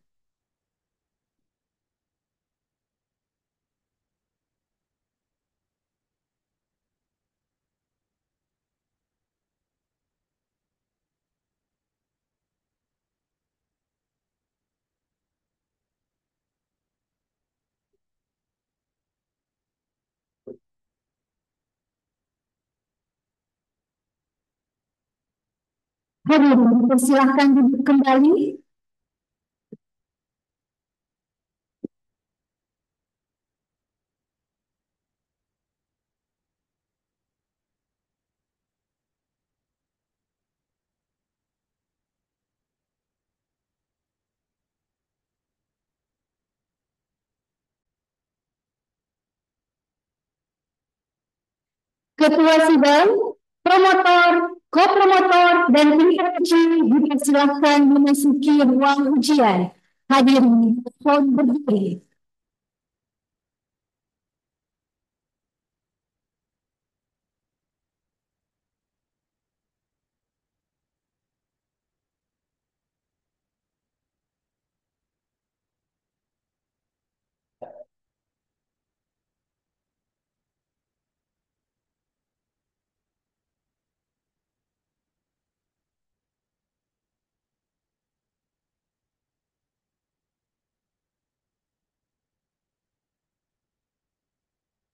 Hadirin dipersilahkan duduk kembali. Ketua sidang, promotor, kopromotor, dan tim penguji dipersilahkan memasuki ruang ujian. Hadirin mohon berdiri.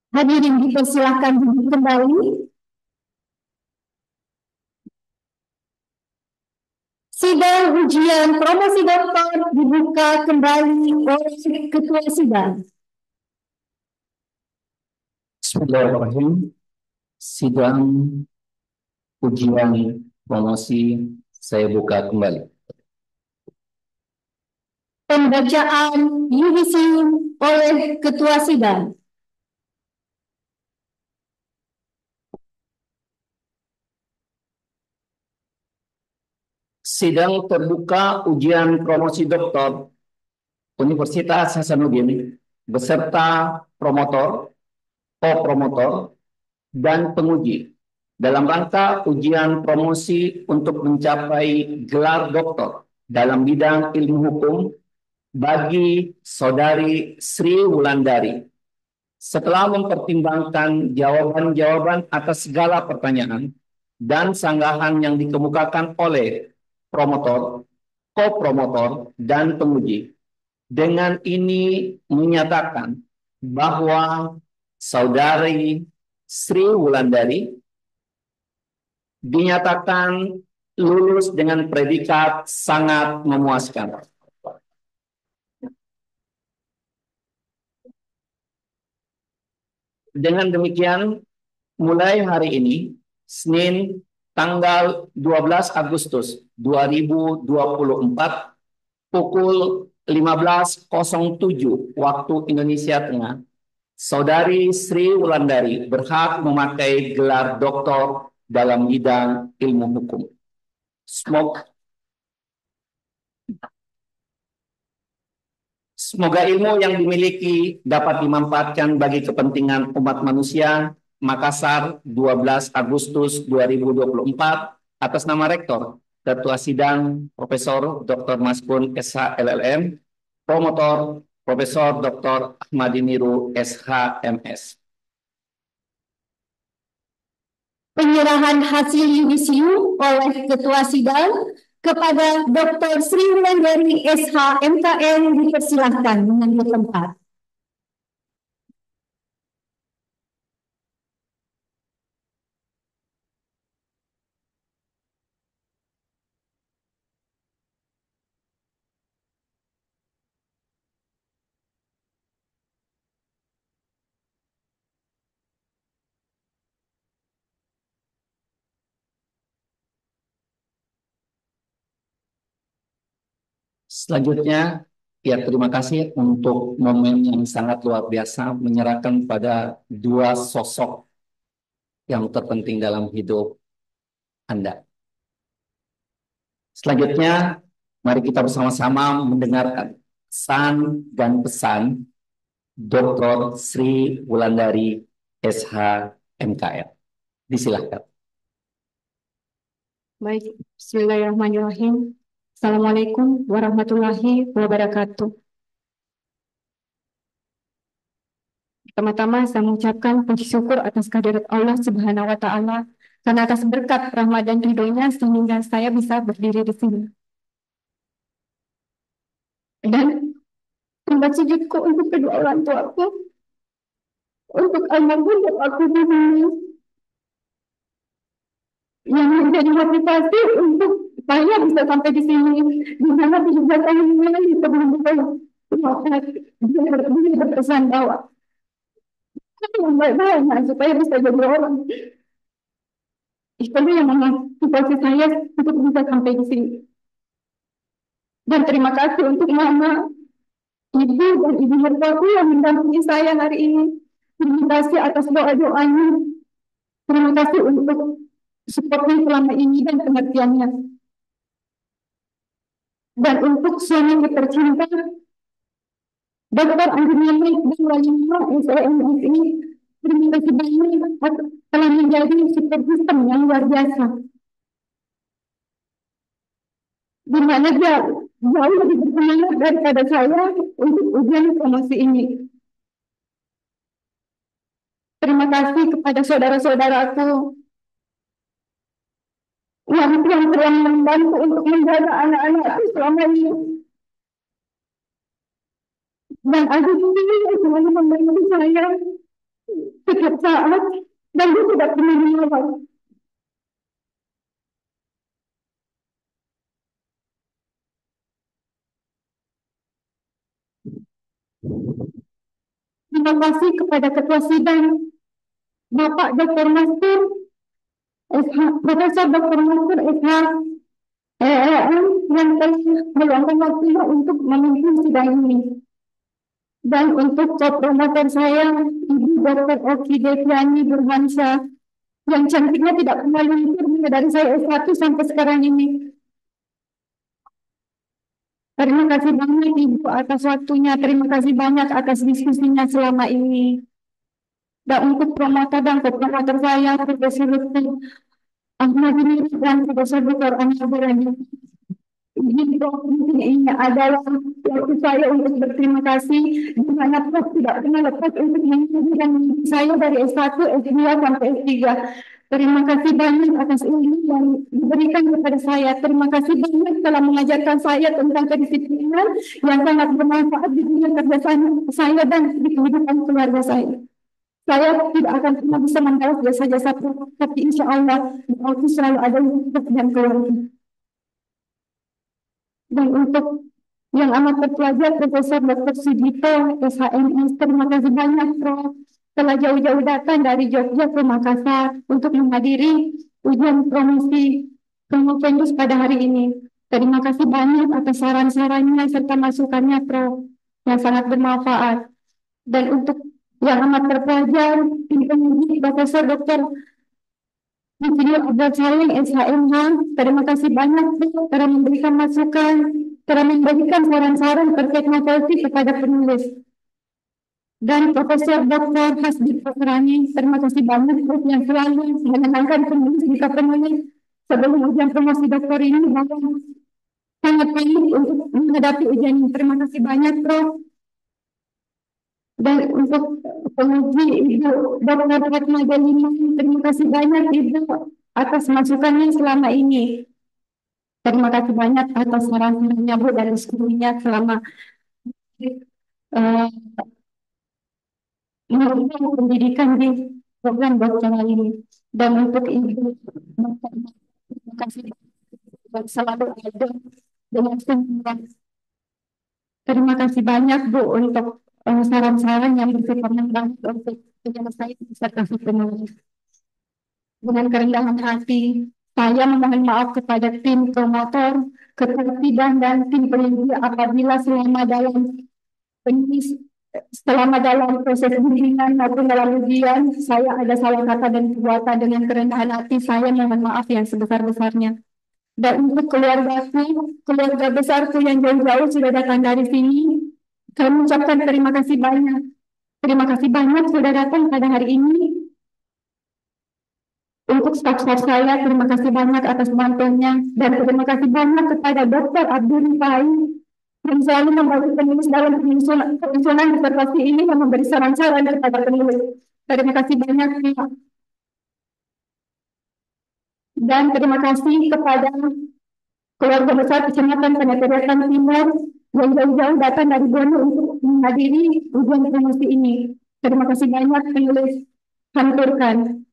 Hadirin dipersilahkan duduk kembali. Sidang ujian promosi doktor dibuka kembali oleh Ketua Sidang. Bismillahirrahmanirrahim. Sidang ujian promosi saya buka kembali. Pembacaan yudisium oleh Ketua Sidang. Sidang terbuka ujian promosi doktor Universitas Hasanuddin beserta promotor, kopromotor, dan penguji dalam rangka ujian promosi untuk mencapai gelar doktor dalam bidang ilmu hukum bagi Saudari Sri Wulandari. Setelah mempertimbangkan jawaban-jawaban atas segala pertanyaan dan sanggahan yang dikemukakan oleh promotor, kopromotor, dan penguji, dengan ini menyatakan bahwa Saudari Sri Wulandari dinyatakan lulus dengan predikat sangat memuaskan. Dengan demikian, mulai hari ini, Senin tanggal 12 Agustus 2024, pukul 15.07 waktu Indonesia Tengah, Saudari Sri Wulandari berhak memakai gelar doktor dalam bidang ilmu hukum. Semoga ilmu yang dimiliki dapat dimanfaatkan bagi kepentingan umat manusia. Makassar, 12 Agustus 2024, atas nama Rektor, Ketua Sidang, Profesor Dr. Maskun SH LLM, Promotor, Profesor Dr. Ahmadi Niru SH MS. Penyerahan hasil yudisium oleh Ketua Sidang kepada Dr. Sri Wulandari SH MKN dipersilahkan mengambil tempat. Selanjutnya, ya terima kasih untuk momen yang sangat luar biasa menyerahkan pada dua sosok yang terpenting dalam hidup Anda. Selanjutnya, mari kita bersama-sama mendengarkan pesan dan pesan Dr. Sri Wulandari SH MKL. Disilahkan. Baik, bismillahirrahmanirrahim. Assalamualaikum warahmatullahi wabarakatuh. Pertama-tama saya mengucapkan puji syukur atas kehadirat Allah Subhanahu wa Ta'ala karena atas berkat rahmat dan ridhonya sehingga saya bisa berdiri di sini. Dan sembah sujudku untuk kedua orang tuaku, untuk almarhum bapakku di sini, yang menjadi motivasi untuk saya bisa sampai di sini, di mana 17 tahun ini sebelum wafat, dia berpesan bahwa yang baik-baik supaya bisa jadi orang. Itu yang memotivasi saya untuk bisa sampai di sini. Dan terima kasih untuk mama, ibu, dan ibu mertuaku yang mendampingi saya hari ini. Terima kasih atas doa-doanya. Terima kasih untuk supportnya selama ini dan pengertiannya. Dan untuk suami tercinta, Dr. Andriani dan Walima SEMS ini, terima kasih banyak telah menjadi support system yang luar biasa. Di mana dia jauh lebih bersemangat daripada saya untuk ujian promosi ini. Terima kasih kepada saudara-saudaraku yang telah membantu untuk menjaga anak-anakku selama ini. Dan Aziz ini selalu membantu saya setiap saat dan dia tidak pernah menolak. Terima kasih kepada Ketua Sidang Bapak Dr. Mastur SH, Profesor Dr. Mastur SH LLM yang telah meluangkan waktunya untuk memimpin sidang ini. Dan untuk co-promotor saya, Ibu Dr. Oki Deviani Burhansyah, yang cantiknya tidak pernah luntur dari saya S1 sampai sekarang ini. Terima kasih banyak Ibu atas waktunya, terima kasih banyak atas diskusinya selama ini. Dan untuk promotor dan co-promotor saya, Profesor Dr. Ahmad Yunus dan Profesor Dr. Anwar Burhaima. Ini adalah waktu saya untuk berterima kasih, di mana Prof tidak pernah lepas untuk mengajarkan saya dari S1, S2 sampai S3. Terima kasih banyak atas ilmu yang diberikan kepada saya. Terima kasih banyak telah mengajarkan saya tentang kedisiplinan yang sangat bermanfaat di dunia kerja saya dan di kehidupan keluarga saya. Saya tidak akan pernah bisa membalas jasa-jasa Prof, tapi insya Allah aku selalu ada untuk dan keluarga. Dan untuk yang amat terpelajar, Profesor Dr. Sudito, SHMS, terima kasih banyak Prof. Telah jauh-jauh datang dari Jogja ke Makassar untuk menghadiri ujian promosi Promovendus pada hari ini. Terima kasih banyak atas saran-sarannya serta masukannya Prof. yang sangat bermanfaat. Dan untuk yang amat terpelajar, tim penyidik Profesor Dr. Insinyur Abdul Salim SHMH, terima kasih banyak telah memberikan masukan, telah memberikan saran-saran terkait materi kepada penulis. Dan Profesor Dr. Hasbi Pokrani, terima kasih banyak Prof yang selalu menenangkan penulis jika penulis sebelum ujian promosi doktor ini bahwa sangat baik untuk menghadapi ujian ini. Terima kasih banyak Prof. Dan untuk penguji Ibu Dr. Fatma Delima, terima kasih banyak Ibu atas masukannya selama ini. Terima kasih banyak atas saran-sarannya Bu dan diskusinya selama melakukan pendidikan di program doktoral ini. Dan untuk Ibu Dr. terima kasih dan selalu ada dengan senyum. Terima kasih banyak Bu untuk saran-saran yang bersifat membantu untuk penyelesaian disertasi penulis. Dengan kerendahan hati, saya memohon maaf kepada tim promotor, ketua sidang dan tim peneliti apabila selama dalam proses bimbingan maupun dalam ujian saya ada salah kata dan perbuatan. Dengan kerendahan hati saya mohon maaf yang sebesar-besarnya. Dan untuk keluarga besarku yang jauh-jauh sudah datang dari sini, saya mengucapkan terima kasih banyak. Terima kasih banyak sudah datang pada hari ini. Untuk staf-staf saya, terima kasih banyak atas bantuannya. Dan terima kasih banyak kepada Dr. Abdul Rifai yang selalu membantu penulis dalam penyusunan disertasi ini dan memberi saran-saran kepada penulis. Terima kasih banyak. Dan terima kasih kepada keluarga besar Kecamatan Penetariatan Timur yang jauh-jauh datang dari Bono untuk menghadiri ujian promosi ini. Terima kasih banyak penulis haturkan.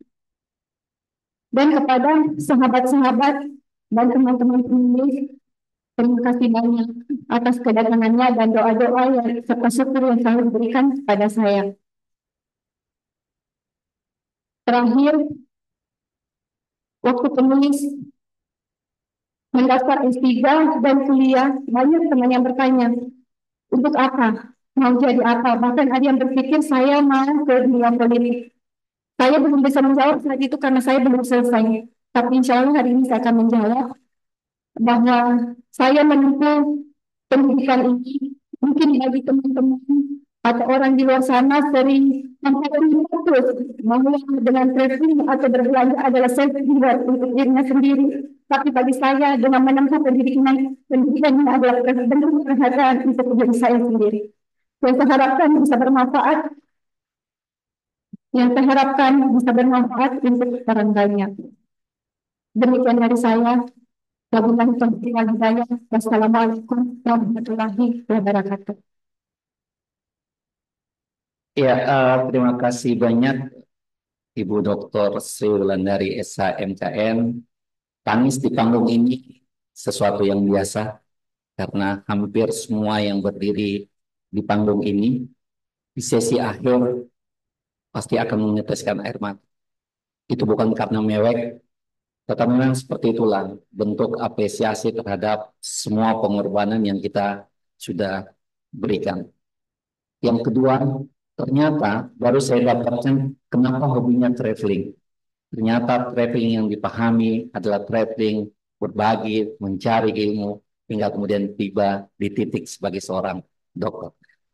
Dan kepada sahabat-sahabat dan teman-teman penulis, terima kasih banyak atas kedatangannya dan doa-doa yang serta syukur yang selalu diberikan kepada saya. Terakhir, waktu penulis mendaftar S3 dan kuliah, banyak teman yang bertanya, untuk apa? Mau jadi apa? Bahkan ada yang berpikir saya mau ke dunia politik. Saya belum bisa menjawab saat itu karena saya belum selesai. Tapi insya Allah hari ini saya akan menjawab bahwa saya menempuh pendidikan ini mungkin bagi teman-teman atau orang di luar sana sering memperhatikan bahwa dengan traveling atau berbelanja adalah self reward untuk dirinya sendiri. Tapi bagi saya dengan menempuh pendidikan ini adalah bentuk penghargaan untuk diri saya sendiri. Yang saya harapkan bisa bermanfaat, yang saya harapkan bisa bermanfaat untuk orang banyak. Demikian dari saya. Wabillahi taufiq wal hidayah. Wassalamualaikum warahmatullahi wabarakatuh. Ya, terima kasih banyak Ibu Dr. Sri Wulandari SHMKN. Tangis di panggung ini sesuatu yang biasa karena hampir semua yang berdiri di panggung ini di sesi akhir pasti akan meneteskan air mata. Itu bukan karena mewek, tetapi memang seperti itulah bentuk apresiasi terhadap semua pengorbanan yang kita sudah berikan. Yang kedua, ternyata baru saya dapatkan kenapa hobinya traveling. Ternyata traveling yang dipahami adalah traveling berbagi, mencari ilmu, hingga kemudian tiba di titik sebagai seorang dokter.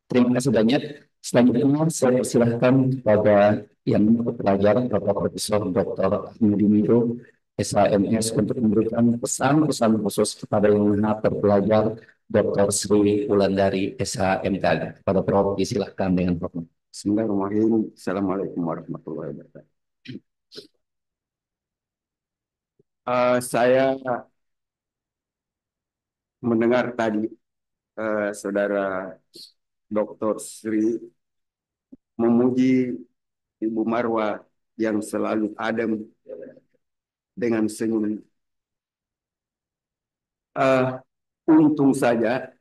Terima kasih banyak. Selanjutnya saya persilahkan kepada yang pelajar Bapak Profesor Dr. Ahmadi Miro, SHMS untuk memberikan pesan-pesan khusus kepada yang terpelajar Dr. Sri Wulandari SHMKN. Pada Prof, disilahkan dengan hormat. Bismillahirrahmanirrahim. Assalamualaikum warahmatullahi wabarakatuh. Saya mendengar tadi saudara Dr. Sri memuji Ibu Marwa yang selalu adem dengan senyum. Untung saja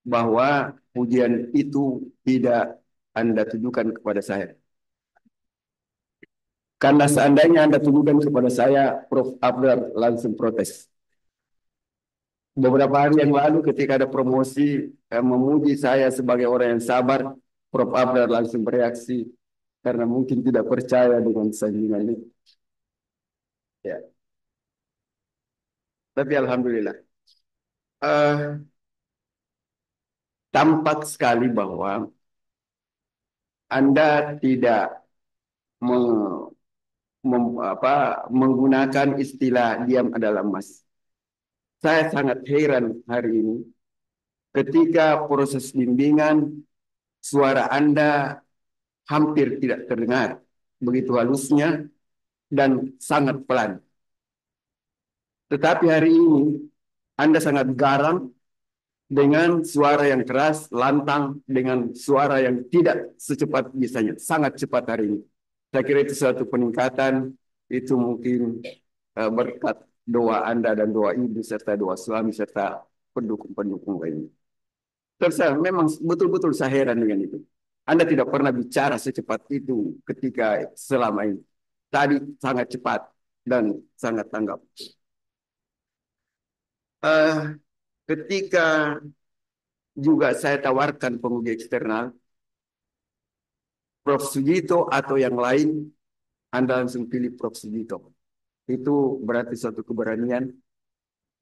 bahwa pujian itu tidak Anda tujukan kepada saya. Karena seandainya Anda tujukan kepada saya, Prof. Abdar langsung protes. Beberapa hari yang lalu ketika ada promosi memuji saya sebagai orang yang sabar, Prof. Abdar langsung bereaksi karena mungkin tidak percaya dengan sanjungan ini. Ya. Tapi alhamdulillah. Tampak sekali bahwa Anda tidak menggunakan istilah diam adalah emas. Saya sangat heran hari ini ketika proses bimbingan suara Anda hampir tidak terdengar, begitu halusnya dan sangat pelan. Tetapi hari ini Anda sangat garang dengan suara yang keras, lantang, dengan suara yang tidak secepat biasanya, sangat cepat hari ini. Saya kira itu suatu peningkatan, itu mungkin berkat doa Anda dan doa ibu, serta doa suami, serta pendukung-pendukung lainnya. Terus saya memang betul-betul saya heran dengan itu. Anda tidak pernah bicara secepat itu ketika selama ini. Tadi sangat cepat dan sangat tanggap. Ketika juga saya tawarkan penguji eksternal, Prof. Sugito atau yang lain, Anda langsung pilih Prof. Sugito. Itu berarti suatu keberanian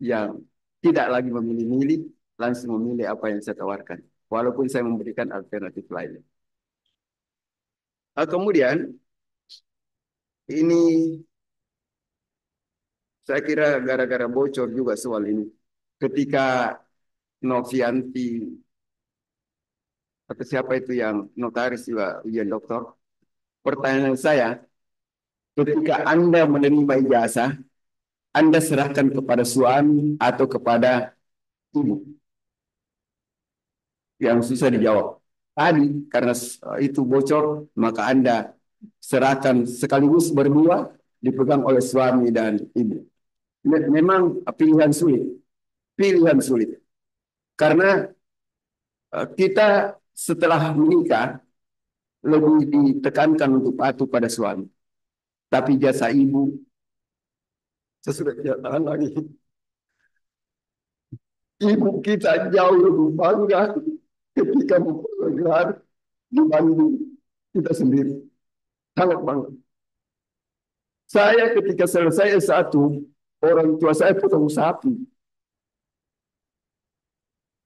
yang tidak lagi memilih-milih, langsung memilih apa yang saya tawarkan. Walaupun saya memberikan alternatif lain. Kemudian, ini saya kira gara-gara bocor juga soal ini. Ketika Novianti atau siapa itu yang notaris juga ujian doktor, pertanyaan saya, ketika Anda menerima ijazah, Anda serahkan kepada suami atau kepada ibu? Yang susah dijawab. Tadi karena itu bocor, maka Anda serahkan sekaligus berdua, dipegang oleh suami dan ibu. Memang pilihan sulit. Pilihan sulit. Karena kita setelah menikah lebih ditekankan untuk patuh pada suami. Tapi jasa ibu, saya sudah tidak tahan lagi. Ibu kita jauh lebih bangga ketika mempergelar dibanding kita sendiri. Sangat bangga. Saya ketika selesai S1, orang tua saya potong sapi.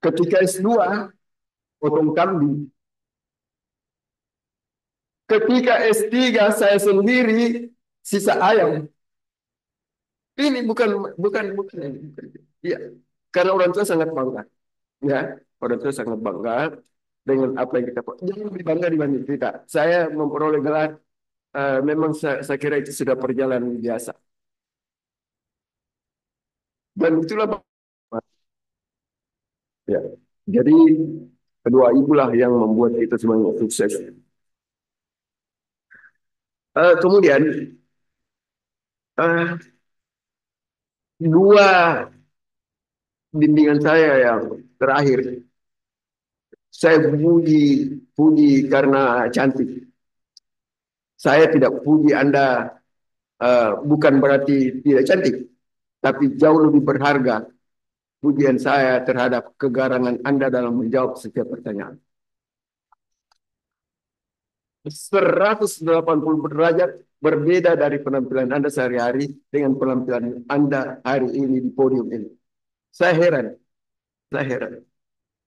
Ketika S2, potong kambing. Ketika S3, saya sendiri sisa ayam. Ini bukan. Ya, karena orang tua sangat bangga. Ya, orang tua sangat bangga dengan apa yang kita. Jangan lebih bangga dibanding kita. Saya memperoleh gelar, memang saya kira itu sudah perjalanan biasa. Dan itulah, ya. Jadi kedua ibulah yang membuat kita semuanya sukses. Kemudian eh, dua bimbingan saya yang terakhir, saya puji karena cantik. Saya tidak puji Anda, bukan berarti tidak cantik, tapi jauh lebih berharga pujian saya terhadap kegarangan Anda dalam menjawab setiap pertanyaan. 180 derajat berbeda dari penampilan Anda sehari-hari dengan penampilan Anda hari ini di podium ini. Saya heran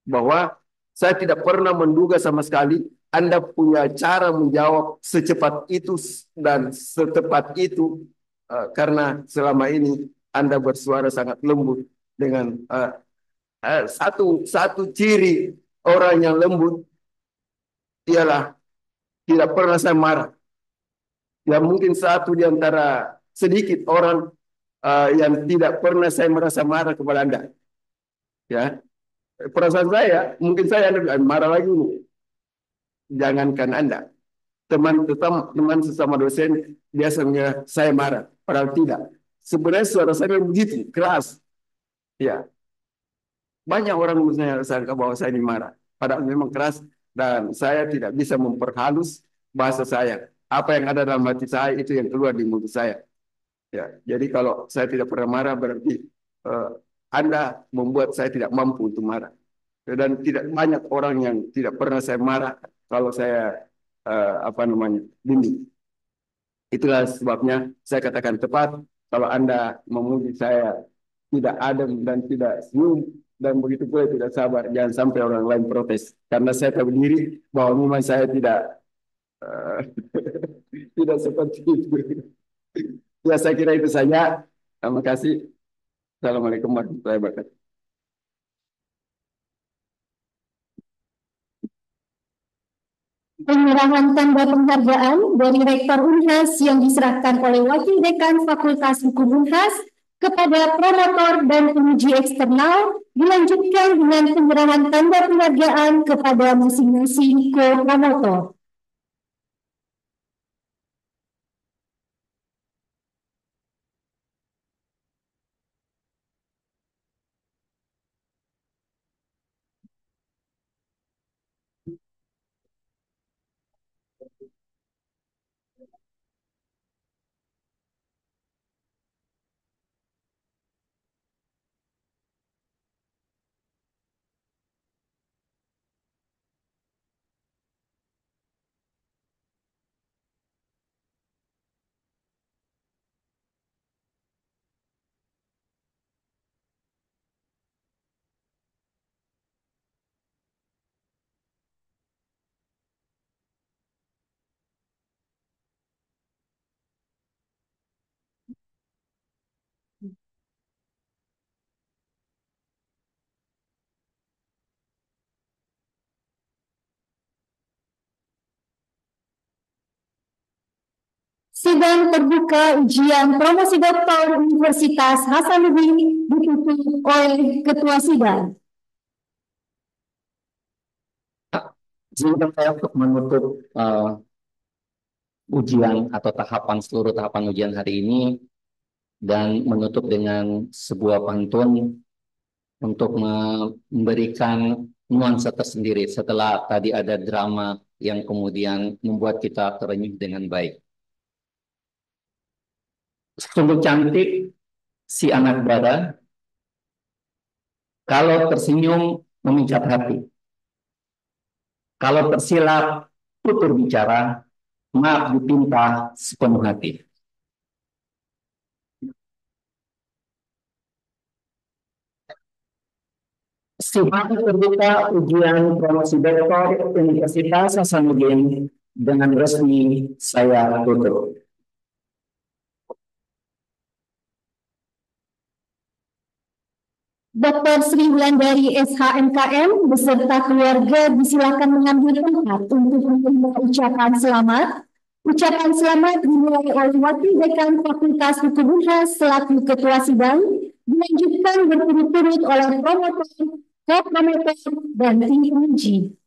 bahwa saya tidak pernah menduga sama sekali Anda punya cara menjawab secepat itu dan setepat itu, karena selama ini Anda bersuara sangat lembut dengan satu ciri orang yang lembut ialah tidak pernah saya marah. Ya, mungkin satu di antara sedikit orang yang tidak pernah saya merasa marah kepada Anda. Ya, perasaan saya, mungkin saya Anda marah lagi nih. Jangankan Anda, teman sesama dosen biasanya saya marah, padahal tidak. Sebenarnya suara saya begitu keras. Ya, banyak orang misalnya sangka bahwa saya ini marah, padahal memang keras dan saya tidak bisa memperhalus bahasa saya. Apa yang ada dalam hati saya itu yang keluar di mulut saya. Ya, jadi kalau saya tidak pernah marah berarti Anda membuat saya tidak mampu untuk marah. Dan tidak banyak orang yang tidak pernah saya marah kalau saya bimbing. Itulah sebabnya saya katakan tepat kalau Anda memuji saya tidak adem dan tidak senyum dan begitu pula tidak sabar. Jangan sampai orang lain protes. Karena saya tahu diri bahwa memang saya tidak tidak seperti itu. Ya, saya kira itu saja. Terima kasih. Assalamualaikum warahmatullahi wabarakatuh. Penyerahan tanda penghargaan dari Rektor Unhas yang diserahkan oleh Wakil Dekan Fakultas Hukum Unhas kepada promotor dan penguji eksternal dilanjutkan dengan penyerahan tanda penghargaan kepada masing-masing ko-promotor. Sidang terbuka ujian promosi doktor Universitas Hasanuddin ditutup oleh Ketua Sidang. Izinkan saya untuk menutup ujian atau seluruh tahapan ujian hari ini dan menutup dengan sebuah pantun untuk memberikan nuansa tersendiri setelah tadi ada drama yang kemudian membuat kita terenyuh dengan baik. Sungguh cantik si anak dara, kalau tersenyum memikat hati. Kalau tersilap tutur bicara, maaf dipinta sepenuh hati. Sidang terbuka ujian promosi doktor Universitas Hasanuddin dengan resmi saya tutup. Dr. Sri Wulandari SHMKM beserta keluarga disilakan mengambil tempat untuk menerima ucapan selamat. Ucapan selamat dimulai oleh Wakil Dekan Fakultas Hukum Unhas selaku Ketua Sidang, dilanjutkan berturut-turut oleh promotor, co-promotor, dan tim penguji.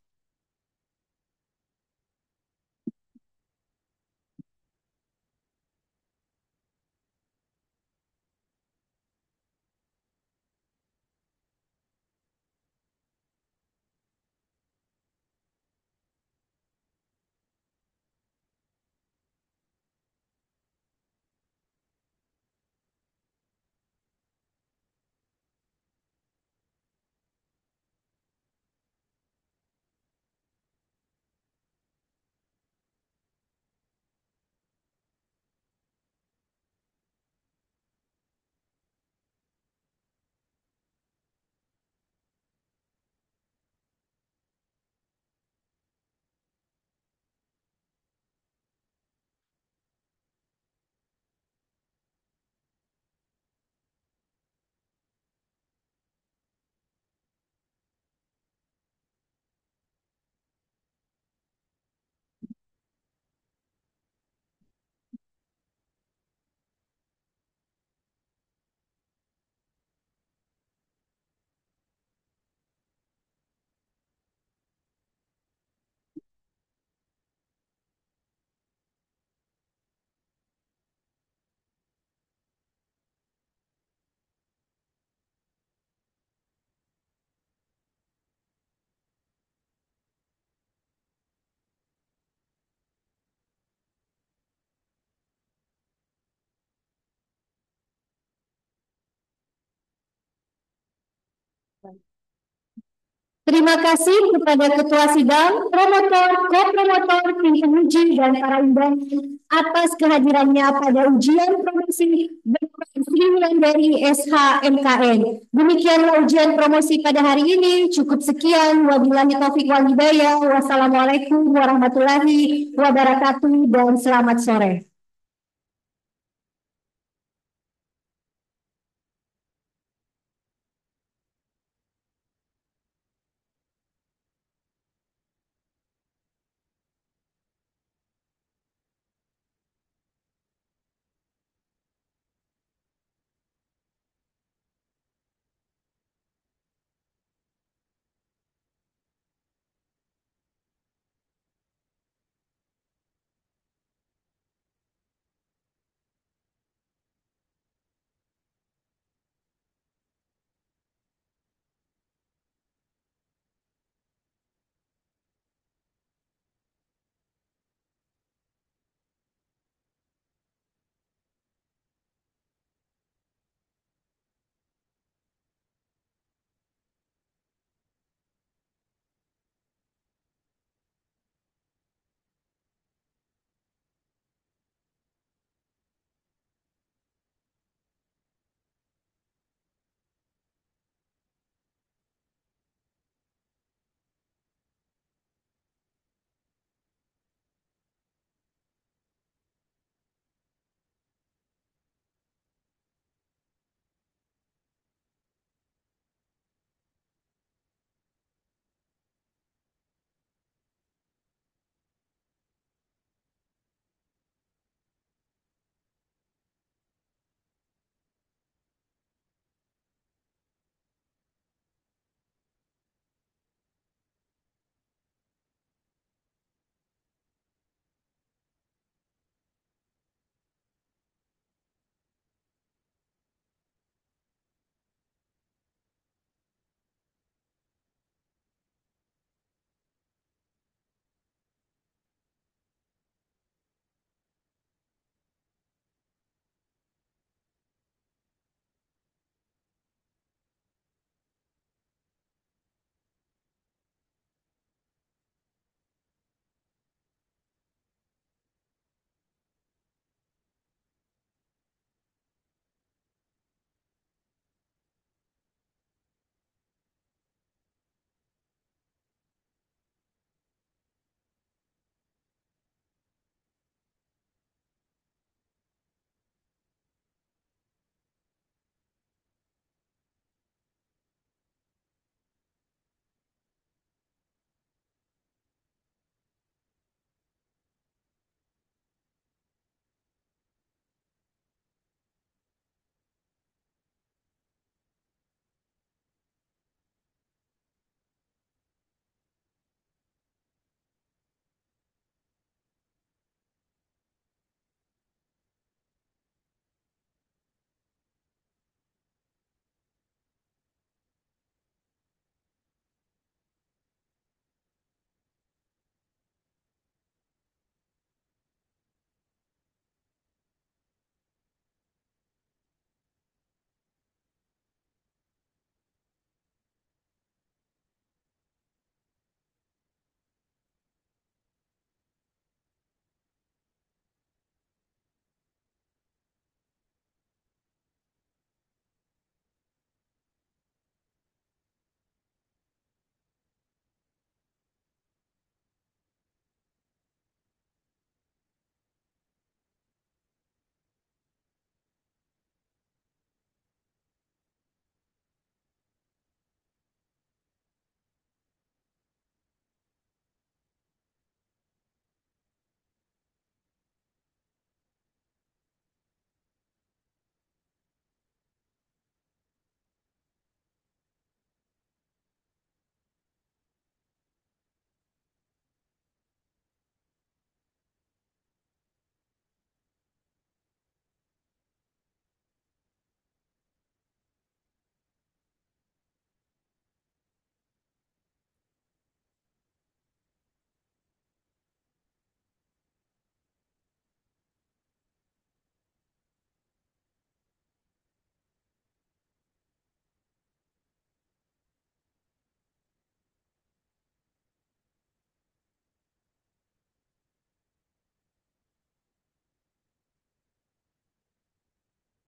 Terima kasih kepada Ketua Sidang, promotor, co-promotor, tim penguji, dan para undangan atas kehadirannya pada ujian promosi Dr. Sri Wulandari SHMKN. Demikianlah ujian promosi pada hari ini. Cukup sekian. Wabillahi taufiq wal hidayah. Wassalamualaikum warahmatullahi wabarakatuh dan selamat sore.